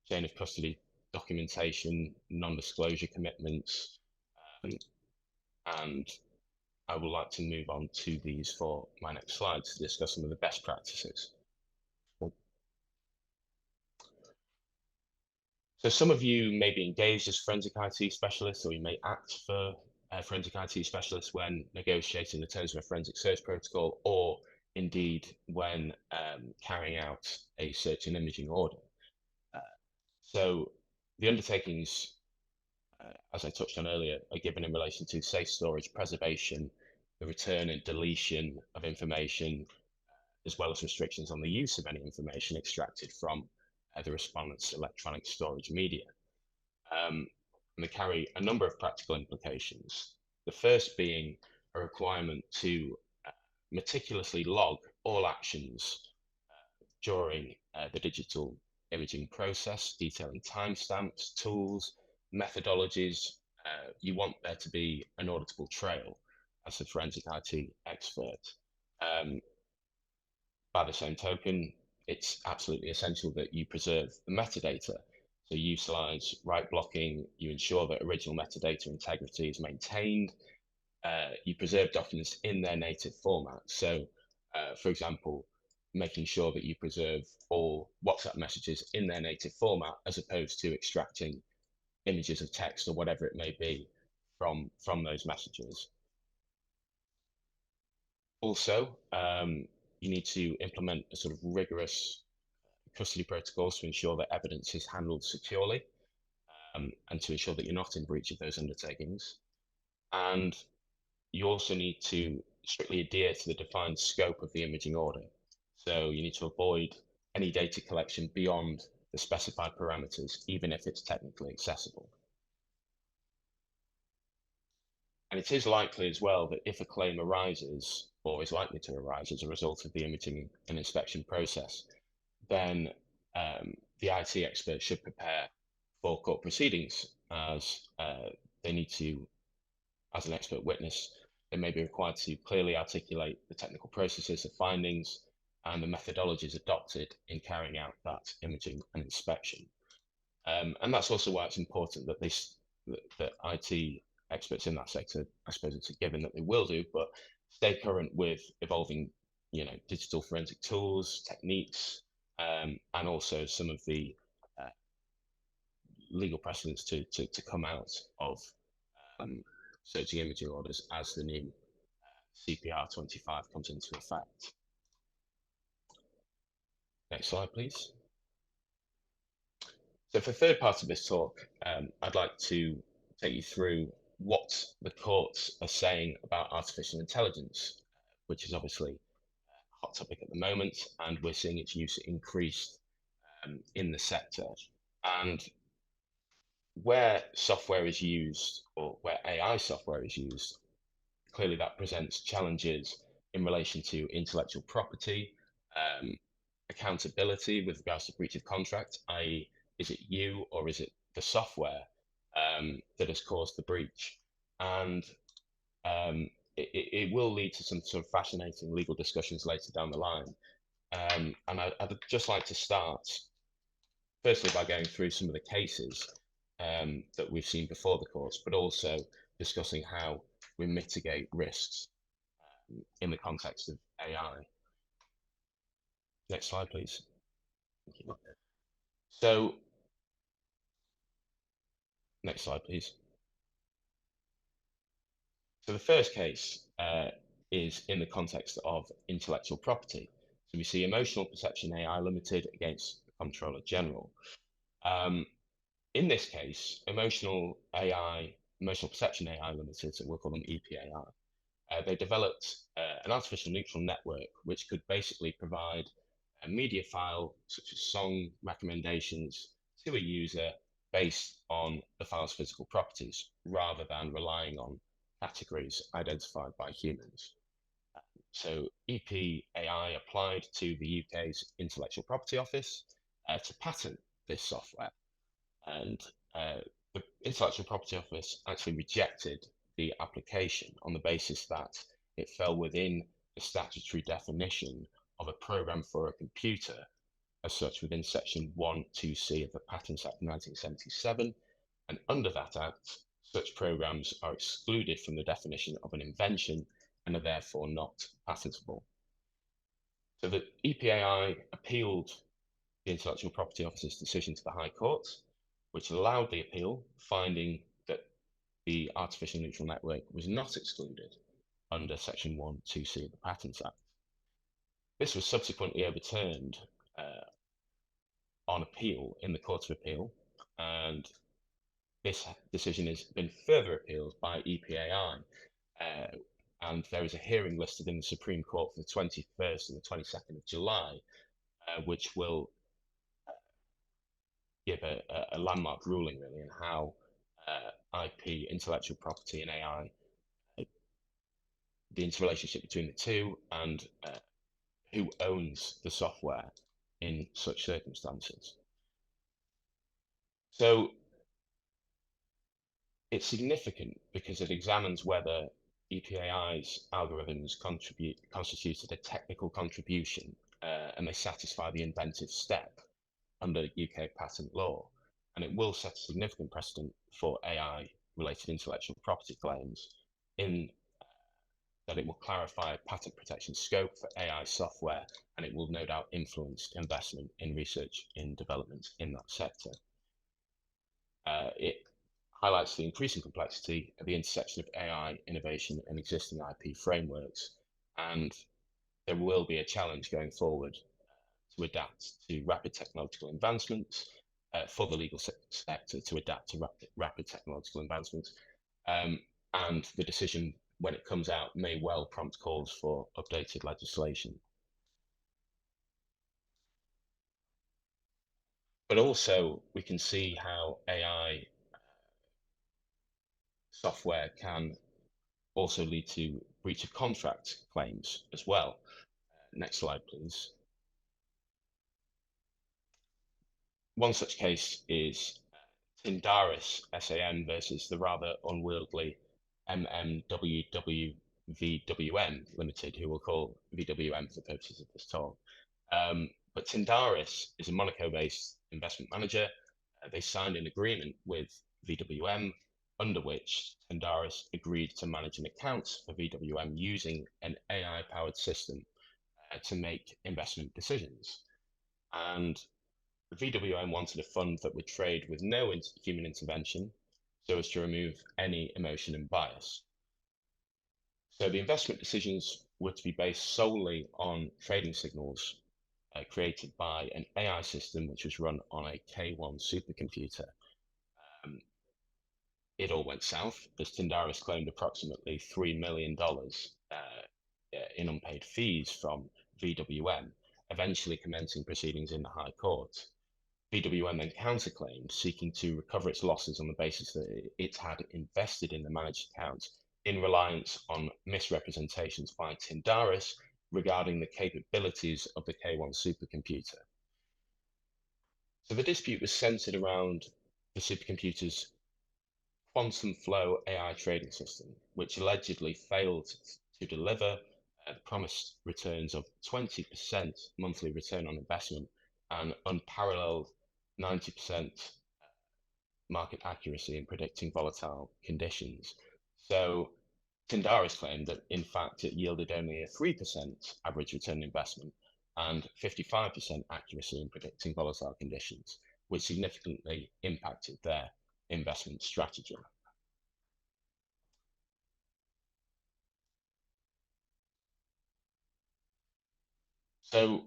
chain of custody documentation, non-disclosure commitments, and I would like to move on to these for my next slide to discuss some of the best practices. So some of you may be engaged as forensic IT specialists, or you may act for forensic IT specialists when negotiating the terms of a forensic search protocol, or indeed when carrying out a search and imaging order. So the undertakings as I touched on earlier, are given in relation to safe storage, preservation, the return and deletion of information, as well as restrictions on the use of any information extracted from the respondent's electronic storage media. And they carry a number of practical implications. The first being a requirement to meticulously log all actions during the digital imaging process, detailing timestamps, tools, methodologies. You want there to be an auditable trail as a forensic IT expert. By the same token, it's absolutely essential that you preserve the metadata. So you utilize write blocking, you ensure that original metadata integrity is maintained, you preserve documents in their native format. So, for example, making sure that you preserve all WhatsApp messages in their native format, as opposed to extracting images of text or whatever it may be from those messages. Also, you need to implement a sort of rigorous custody protocols to ensure that evidence is handled securely, and to ensure that you're not in breach of those undertakings. And you also need to strictly adhere to the defined scope of the imaging order. So you need to avoid any data collection beyond the specified parameters, even if it's technically accessible. And it is likely as well that if a claim arises, or is likely to arise as a result of the imaging and inspection process, then the IT expert should prepare for court proceedings, as they need to, as an expert witness, they may be required to clearly articulate the technical processes, the findings, and the methodologies adopted in carrying out that imaging and inspection. And that's also why it's important that that IT experts in that sector, I suppose it's a given that they will do, but stay current with evolving, digital forensic tools, techniques, and also some of the legal precedents to come out of searching imaging orders as the new CPR 25 comes into effect. Next slide, please. So for the third part of this talk, I'd like to take you through what the courts are saying about artificial intelligence, which is obviously a hot topic at the moment, and we're seeing its use increased in the sector. And where software is used, or where AI software is used, clearly that presents challenges in relation to intellectual property, accountability with regards to breach of contract, i.e., is it you or is it the software that has caused the breach? And it will lead to some sort of fascinating legal discussions later down the line. And I'd just like to start, firstly, by going through some of the cases that we've seen before the courts, but also discussing how we mitigate risks in the context of AI. Next slide, please. Thank you. So, next slide, please. So the first case is in the context of intellectual property. So we see Emotional Perception AI Limited against the Comptroller General. In this case, Emotional Perception AI Limited, so we'll call them EPAI, they developed an artificial neural network which could basically provide a media file such as song recommendations to a user based on the file's physical properties, rather than relying on categories identified by humans. So EPAI applied to the UK's Intellectual Property Office to patent this software. And the Intellectual Property Office actually rejected the application on the basis that it fell within the statutory definition of a program for a computer, as such within section 1(2)(c) of the Patents Act 1977. And under that act, such programs are excluded from the definition of an invention and are therefore not patentable. So the EPAI appealed the Intellectual Property Office's decision to the High Court, which allowed the appeal, finding that the artificial neural network was not excluded under section 1(2)(c) of the Patents Act. This was subsequently overturned on appeal in the Court of Appeal, and this decision has been further appealed by EPAI, and there is a hearing listed in the Supreme Court for the 21st and the 22nd of July, which will give a landmark ruling really on how IP, intellectual property, and AI, the interrelationship between the two, and who owns the software in such circumstances. So it's significant because it examines whether EPAI's algorithms constituted a technical contribution and they satisfy the inventive step under UK patent law. And it will set a significant precedent for AI-related intellectual property claims in that it will clarify patent protection scope for AI software, and it will no doubt influence investment in research and development in that sector. It highlights the increasing complexity at the intersection of AI innovation and existing IP frameworks, and there will be a challenge going forward to adapt to rapid technological advancements, for the legal sector to adapt to rapid technological advancements, and the decision when it comes out may well prompt calls for updated legislation. But also we can see how AI software can also lead to breach of contract claims as well. Next slide, please. One such case is Sindarius SAM versus the rather unwieldy MMWWVWM Limited, who we'll call VWM for purposes of this talk. But Sindarius is a Monaco-based investment manager. They signed an agreement with VWM under which Sindarius agreed to manage an account for VWM using an AI-powered system to make investment decisions. And VWM wanted a fund that would trade with no human intervention so as to remove any emotion and bias. So the investment decisions were to be based solely on trading signals created by an AI system which was run on a K1 supercomputer. It all went south as Sindarius claimed approximately $3 million in unpaid fees from VWM, eventually commencing proceedings in the High Court. VWM then counterclaimed, seeking to recover its losses on the basis that it had invested in the managed account in reliance on misrepresentations by Sindarius regarding the capabilities of the K1 supercomputer. So the dispute was centered around the supercomputer's quantum flow AI trading system, which allegedly failed to deliver the promised returns of 20% monthly return on investment and unparalleled 90% market accuracy in predicting volatile conditions. So Sindarius claimed that in fact it yielded only a 3% average return on investment and 55% accuracy in predicting volatile conditions, which significantly impacted their investment strategy. So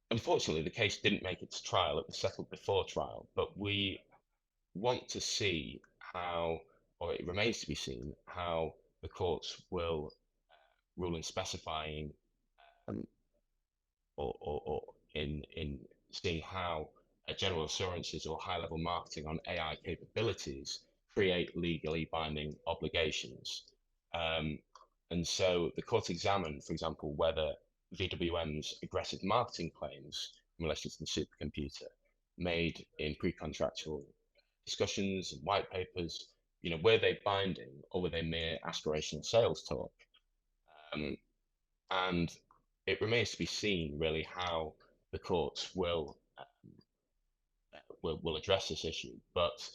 unfortunately, the case didn't make it to trial. It was settled before trial, but we want to see how, or it remains to be seen, how the courts will rule in specifying or in seeing how general assurances or high-level marketing on AI capabilities create legally binding obligations. And so the court examined, for example, whether VWM's aggressive marketing claims in relation to the supercomputer made in pre-contractual discussions and white papers, were they binding or were they mere aspirational sales talk? And it remains to be seen really how the courts will address this issue, but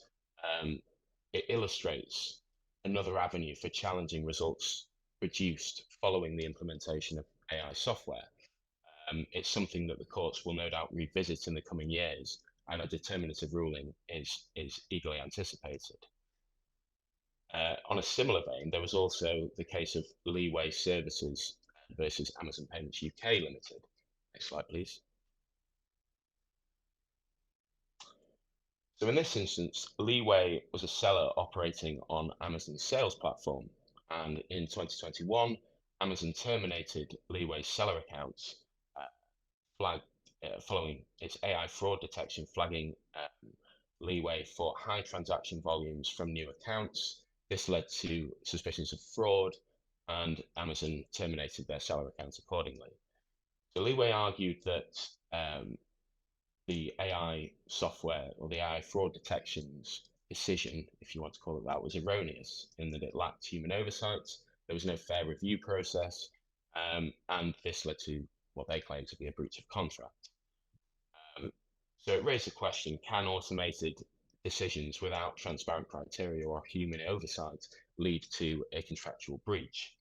it illustrates another avenue for challenging results produced following the implementation of AI software. It's something that the courts will no doubt revisit in the coming years, and a determinative ruling is eagerly anticipated. On a similar vein, there was also the case of Leeway Services versus Amazon Payments UK Limited. Next slide, please. So in this instance, Leeway was a seller operating on Amazon's sales platform. And in 2021, Amazon terminated Leeway's seller accounts uh, following its AI fraud detection, flagging Leeway for high transaction volumes from new accounts. This led to suspicions of fraud, and Amazon terminated their seller accounts accordingly. So Leeway argued that the AI software or the AI fraud detection's decision, if you want to call it that, was erroneous in that it lacked human oversight. There was no fair review process, and this led to what they claim to be a breach of contract. So it raised the question, can automated decisions without transparent criteria or human oversight lead to a contractual breach?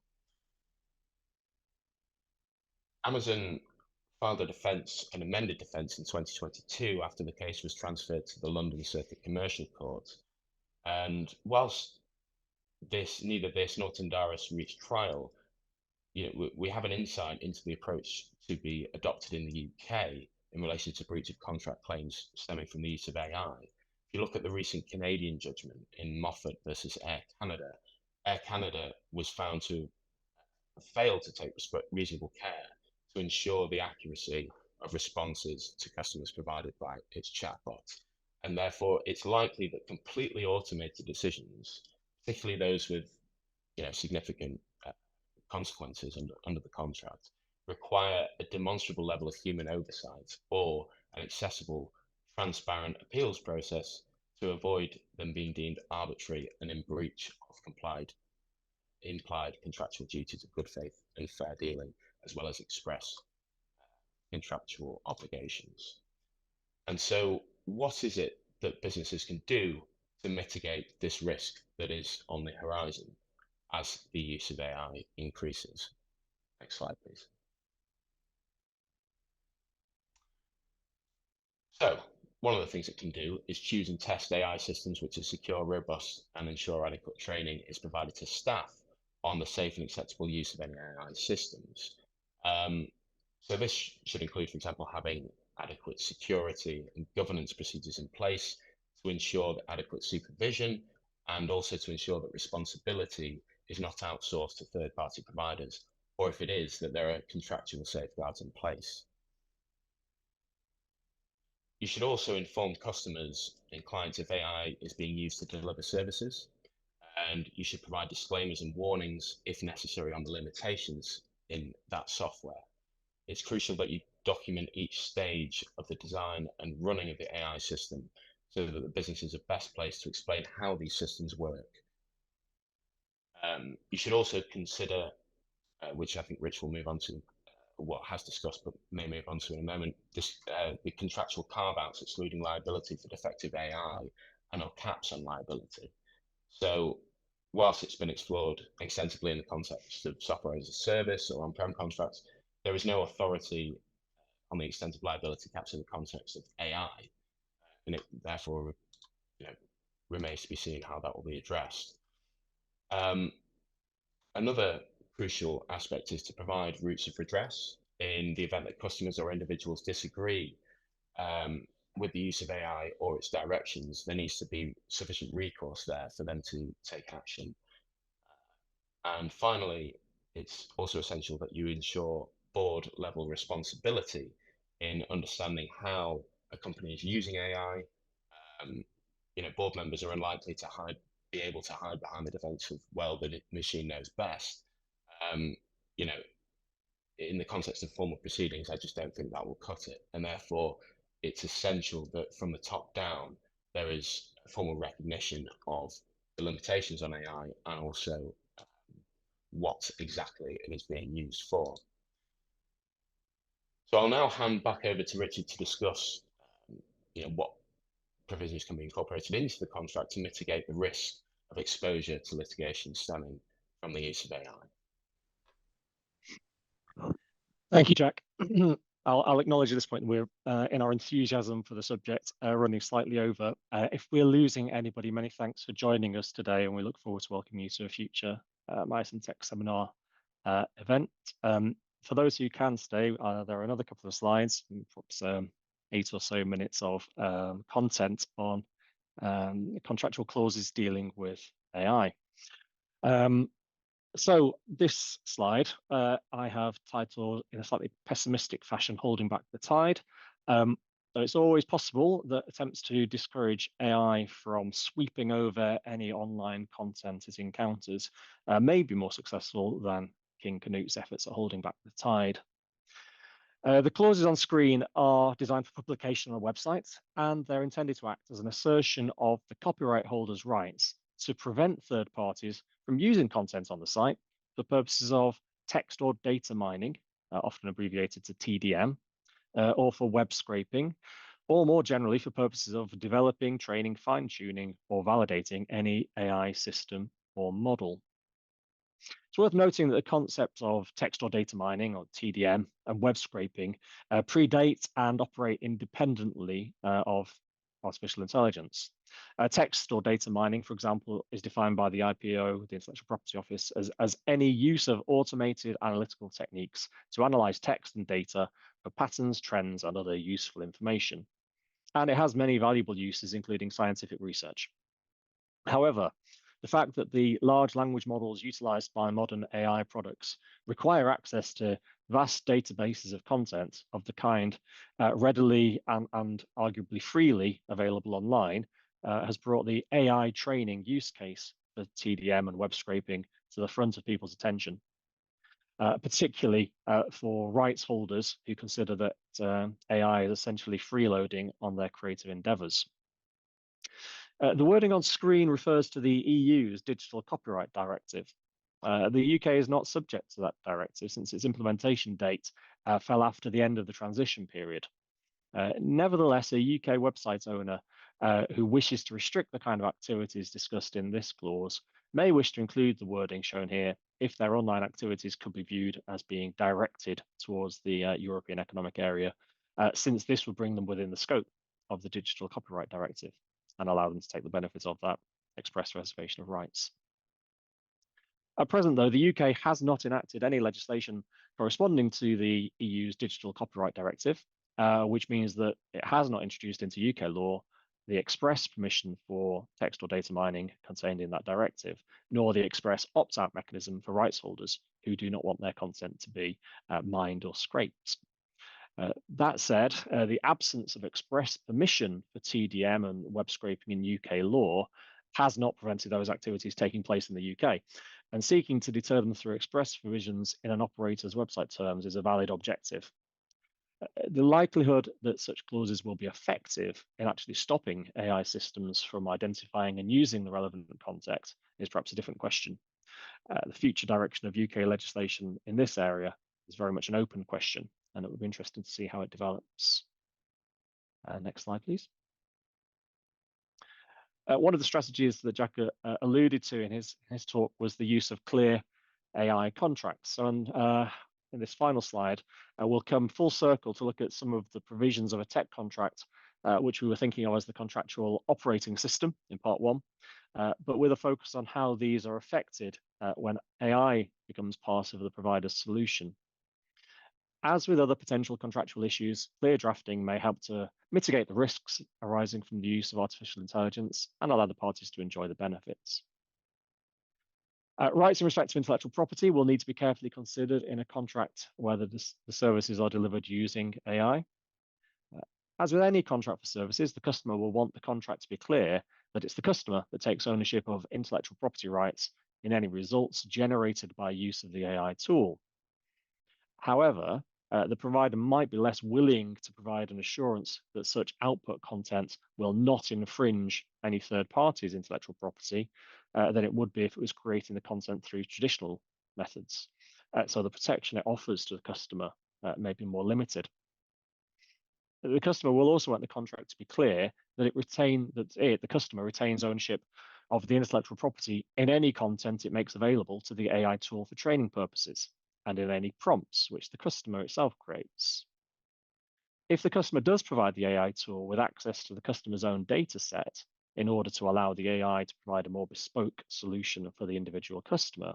Amazon filed an amended defence in 2022 after the case was transferred to the London Circuit Commercial Court. And whilst neither this nor Sindarius reached trial, we have an insight into the approach to be adopted in the UK in relation to breach of contract claims stemming from the use of AI. If you look at the recent Canadian judgment in Moffat versus Air Canada was found to have failed to take reasonable care to ensure the accuracy of responses to customers provided by its chatbot. And therefore, it's likely that completely automated decisions, particularly those with significant consequences under the contract, require a demonstrable level of human oversight or an accessible, transparent appeals process to avoid them being deemed arbitrary and in breach of implied contractual duties of good faith and fair dealing, as well as express contractual obligations. And so, what is it that businesses can do to mitigate this risk that is on the horizon as the use of AI increases? Next slide, please. So, one of the things it can do is choose and test AI systems which are secure, robust, and ensure adequate training is provided to staff on the safe and acceptable use of any AI systems. So this should include, for example, having adequate security and governance procedures in place to ensure that adequate supervision and also to ensure that responsibility is not outsourced to third-party providers, or if it is, that there are contractual safeguards in place. You should also inform customers and clients if AI is being used to deliver services, and you should provide disclaimers and warnings if necessary on the limitations in that software. It's crucial that you document each stage of the design and running of the AI system so that the businesses are best placed to explain how these systems work. You should also consider, which I think Rich will move on to, what has discussed, but may move on to in a moment, the contractual carve-outs excluding liability for defective AI and no caps on liability. So whilst it's been explored extensively in the context of software as a service or on-prem contracts, there is no authority on the extent of liability caps in the context of AI, and it therefore remains to be seen how that will be addressed. Another crucial aspect is to provide routes of redress in the event that customers or individuals disagree with the use of AI or its directions. There needs to be sufficient recourse there for them to take action. And finally, it's also essential that you ensure board level responsibility in understanding how a company is using AI. Board members are unlikely to be able to hide behind the defense of, well, the machine knows best. In the context of formal proceedings, I just don't think that will cut it. And therefore, it's essential that from the top down, there is a formal recognition of the limitations on AI and also what exactly it is being used for. So I'll now hand back over to Richard to discuss what provisions can be incorporated into the contract to mitigate the risk of exposure to litigation stemming from the use of AI. Thank you, Jack. I'll acknowledge at this point we're in our enthusiasm for the subject running slightly over. If we're losing anybody, many thanks for joining us today, and we look forward to welcoming you to a future Myerson Tech seminar event. For those who can stay, there are another couple of slides, perhaps 8 or so minutes of content on contractual clauses dealing with AI. So this slide I have titled in a slightly pessimistic fashion, Holding Back the Tide. So it's always possible that attempts to discourage AI from sweeping over any online content it encounters may be more successful than King Canute's efforts at holding back the tide. The clauses on screen are designed for publication on a website, and they're intended to act as an assertion of the copyright holder's rights to prevent third parties from using content on the site for purposes of text or data mining, often abbreviated to TDM, or for web scraping, or more generally for purposes of developing, training, fine-tuning, or validating any AI system or model. It's worth noting that the concepts of text or data mining, or TDM, and web scraping predate and operate independently of artificial intelligence. Text or data mining, for example, is defined by the IPO, the Intellectual Property Office, as any use of automated analytical techniques to analyze text and data for patterns, trends, and other useful information. And it has many valuable uses, including scientific research. However, the fact that the large language models utilized by modern AI products require access to vast databases of content of the kind readily and arguably freely available online has brought the AI training use case for TDM and web scraping to the front of people's attention, particularly for rights holders who consider that AI is essentially freeloading on their creative endeavors. The wording on screen refers to the EU's Digital Copyright Directive. The UK is not subject to that directive since its implementation date fell after the end of the transition period. Nevertheless, a UK website owner who wishes to restrict the kind of activities discussed in this clause may wish to include the wording shown here if their online activities could be viewed as being directed towards the European Economic Area, since this would bring them within the scope of the Digital Copyright Directive and allow them to take the benefits of that express reservation of rights. At present, though, the UK has not enacted any legislation corresponding to the EU's Digital Copyright Directive, which means that it has not introduced into UK law the express permission for text or data mining contained in that directive, nor the express opt-out mechanism for rights holders who do not want their content to be mined or scraped. That said, the absence of express permission for TDM and web scraping in UK law has not prevented those activities taking place in the UK, and seeking to deter them through express provisions in an operator's website terms is a valid objective. The likelihood that such clauses will be effective in actually stopping AI systems from identifying and using the relevant context is perhaps a different question. The future direction of UK legislation in this area is very much an open question, and it would be interesting to see how it develops. Next slide, please. One of the strategies that Jack alluded to in his talk was the use of clear AI contracts. So in this final slide, we'll come full circle to look at some of the provisions of a tech contract, which we were thinking of as the contractual operating system in part one, but with a focus on how these are affected when AI becomes part of the provider's solution. As with other potential contractual issues, clear drafting may help to mitigate the risks arising from the use of artificial intelligence and allow the parties to enjoy the benefits. Rights in respect to intellectual property will need to be carefully considered in a contract whether the services are delivered using AI. As with any contract for services, the customer will want the contract to be clear that it's the customer that takes ownership of intellectual property rights in any results generated by use of the AI tool. However, the provider might be less willing to provide an assurance that such output content will not infringe any third party's intellectual property than it would be if it was creating the content through traditional methods. So the protection it offers to the customer may be more limited. The customer will also want the contract to be clear that the customer retains ownership of the intellectual property in any content it makes available to the AI tool for training purposes, and in any prompts which the customer itself creates. If the customer does provide the AI tool with access to the customer's own data set in order to allow the AI to provide a more bespoke solution for the individual customer,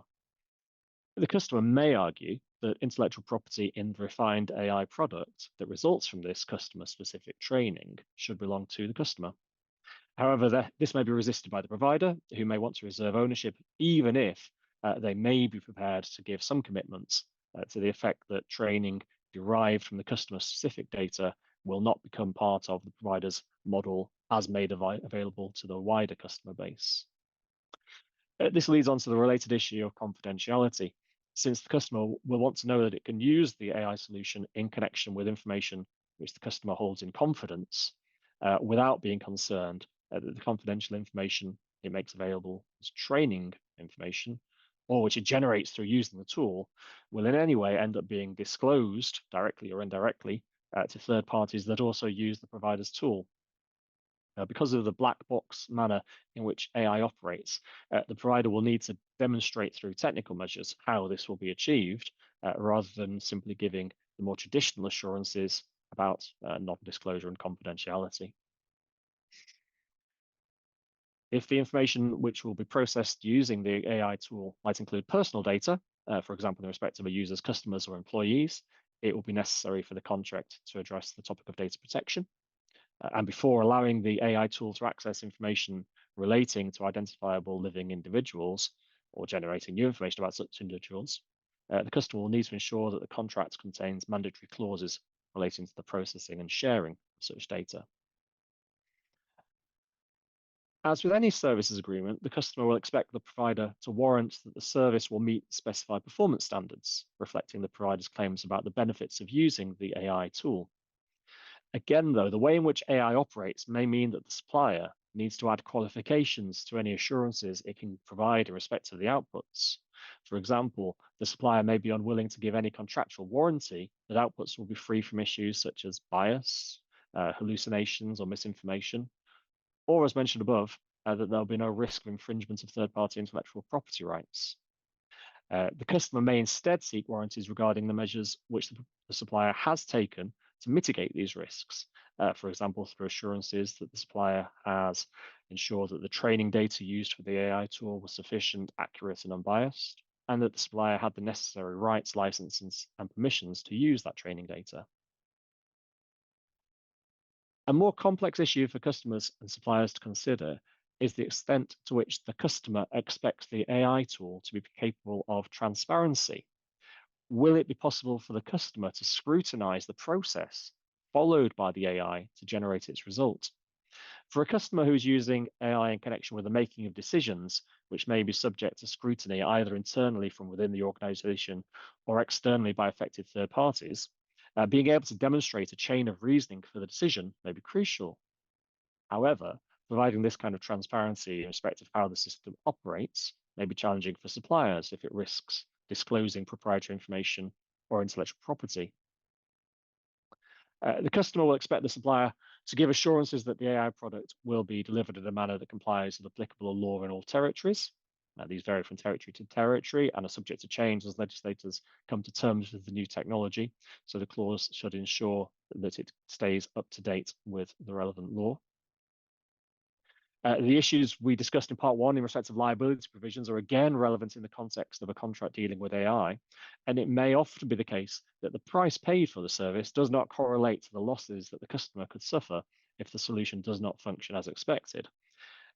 the customer may argue that intellectual property in the refined AI product that results from this customer-specific training should belong to the customer. However, this may be resisted by the provider, who may want to reserve ownership, even if they may be prepared to give some commitments to the effect that training derived from the customer-specific data will not become part of the provider's model as made available to the wider customer base. This leads on to the related issue of confidentiality, since the customer will want to know that it can use the AI solution in connection with information which the customer holds in confidence without being concerned that the confidential information it makes available as training information, or which it generates through using the tool, will in any way end up being disclosed directly or indirectly to third parties that also use the provider's tool. Because of the black box manner in which AI operates, the provider will need to demonstrate through technical measures how this will be achieved, rather than simply giving the more traditional assurances about non-disclosure and confidentiality. If the information which will be processed using the AI tool might include personal data, for example, in respect of a user's customers or employees, it will be necessary for the contract to address the topic of data protection. And before allowing the AI tool to access information relating to identifiable living individuals or generating new information about such individuals, the customer will need to ensure that the contract contains mandatory clauses relating to the processing and sharing of such data. As with any services agreement, the customer will expect the provider to warrant that the service will meet specified performance standards, reflecting the provider's claims about the benefits of using the AI tool. Again, though, the way in which AI operates may mean that the supplier needs to add qualifications to any assurances it can provide in respect of the outputs. For example, the supplier may be unwilling to give any contractual warranty that outputs will be free from issues such as bias, hallucinations, or misinformation, or as mentioned above, that there'll be no risk of infringement of third-party intellectual property rights. The customer may instead seek warranties regarding the measures which the supplier has taken to mitigate these risks, for example, through assurances that the supplier has ensured that the training data used for the AI tool was sufficient, accurate, and unbiased, and that the supplier had the necessary rights, licenses, and permissions to use that training data. A more complex issue for customers and suppliers to consider is the extent to which the customer expects the AI tool to be capable of transparency. Will it be possible for the customer to scrutinize the process followed by the AI to generate its result? For a customer who is using AI in connection with the making of decisions, which may be subject to scrutiny either internally from within the organization or externally by affected third parties, being able to demonstrate a chain of reasoning for the decision may be crucial. However, providing this kind of transparency in respect of how the system operates may be challenging for suppliers if it risks disclosing proprietary information or intellectual property. The customer will expect the supplier to give assurances that the AI product will be delivered in a manner that complies with applicable law in all territories. These vary from territory to territory and are subject to change as legislators come to terms with the new technology. So the clause should ensure that it stays up to date with the relevant law. The issues we discussed in part one in respect of liability provisions are again relevant in the context of a contract dealing with AI, and it may often be the case that the price paid for the service does not correlate to the losses that the customer could suffer if the solution does not function as expected.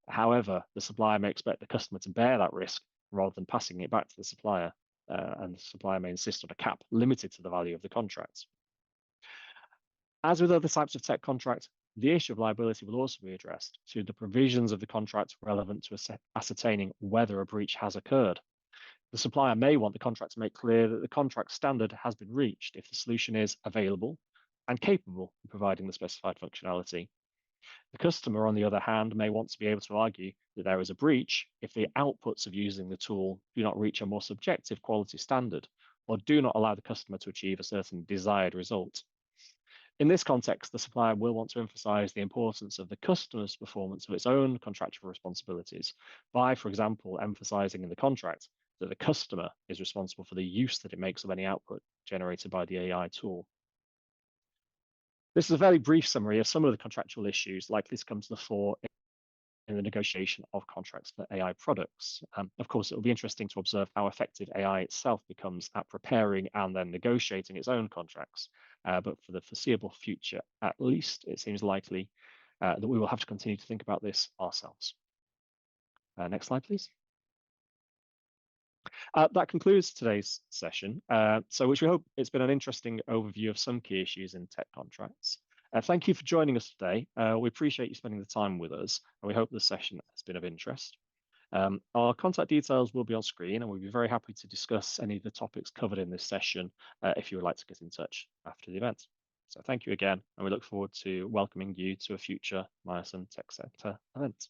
However, the supplier may expect the customer to bear that risk rather than passing it back to the supplier, and the supplier may insist on a cap limited to the value of the contract. As with other types of tech contract, the issue of liability will also be addressed through the provisions of the contract relevant to ascertaining whether a breach has occurred. The supplier may want the contract to make clear that the contract standard has been reached if the solution is available and capable of providing the specified functionality. The customer, on the other hand, may want to be able to argue that there is a breach if the outputs of using the tool do not reach a more subjective quality standard or do not allow the customer to achieve a certain desired result. In this context, the supplier will want to emphasize the importance of the customer's performance of its own contractual responsibilities by, for example, emphasizing in the contract that the customer is responsible for the use that it makes of any output generated by the AI tool. This is a very brief summary of some of the contractual issues likely to come to the fore in the negotiation of contracts for AI products. Of course, it will be interesting to observe how effective AI itself becomes at preparing and then negotiating its own contracts. But for the foreseeable future, at least, it seems likely that we will have to continue to think about this ourselves. Next slide, please. That concludes today's session, which we hope it's been an interesting overview of some key issues in tech contracts. Thank you for joining us today. We appreciate you spending the time with us, and we hope the session has been of interest. Our contact details will be on screen, and we'll be very happy to discuss any of the topics covered in this session if you would like to get in touch after the event. So thank you again, and we look forward to welcoming you to a future Myerson Tech Sector event.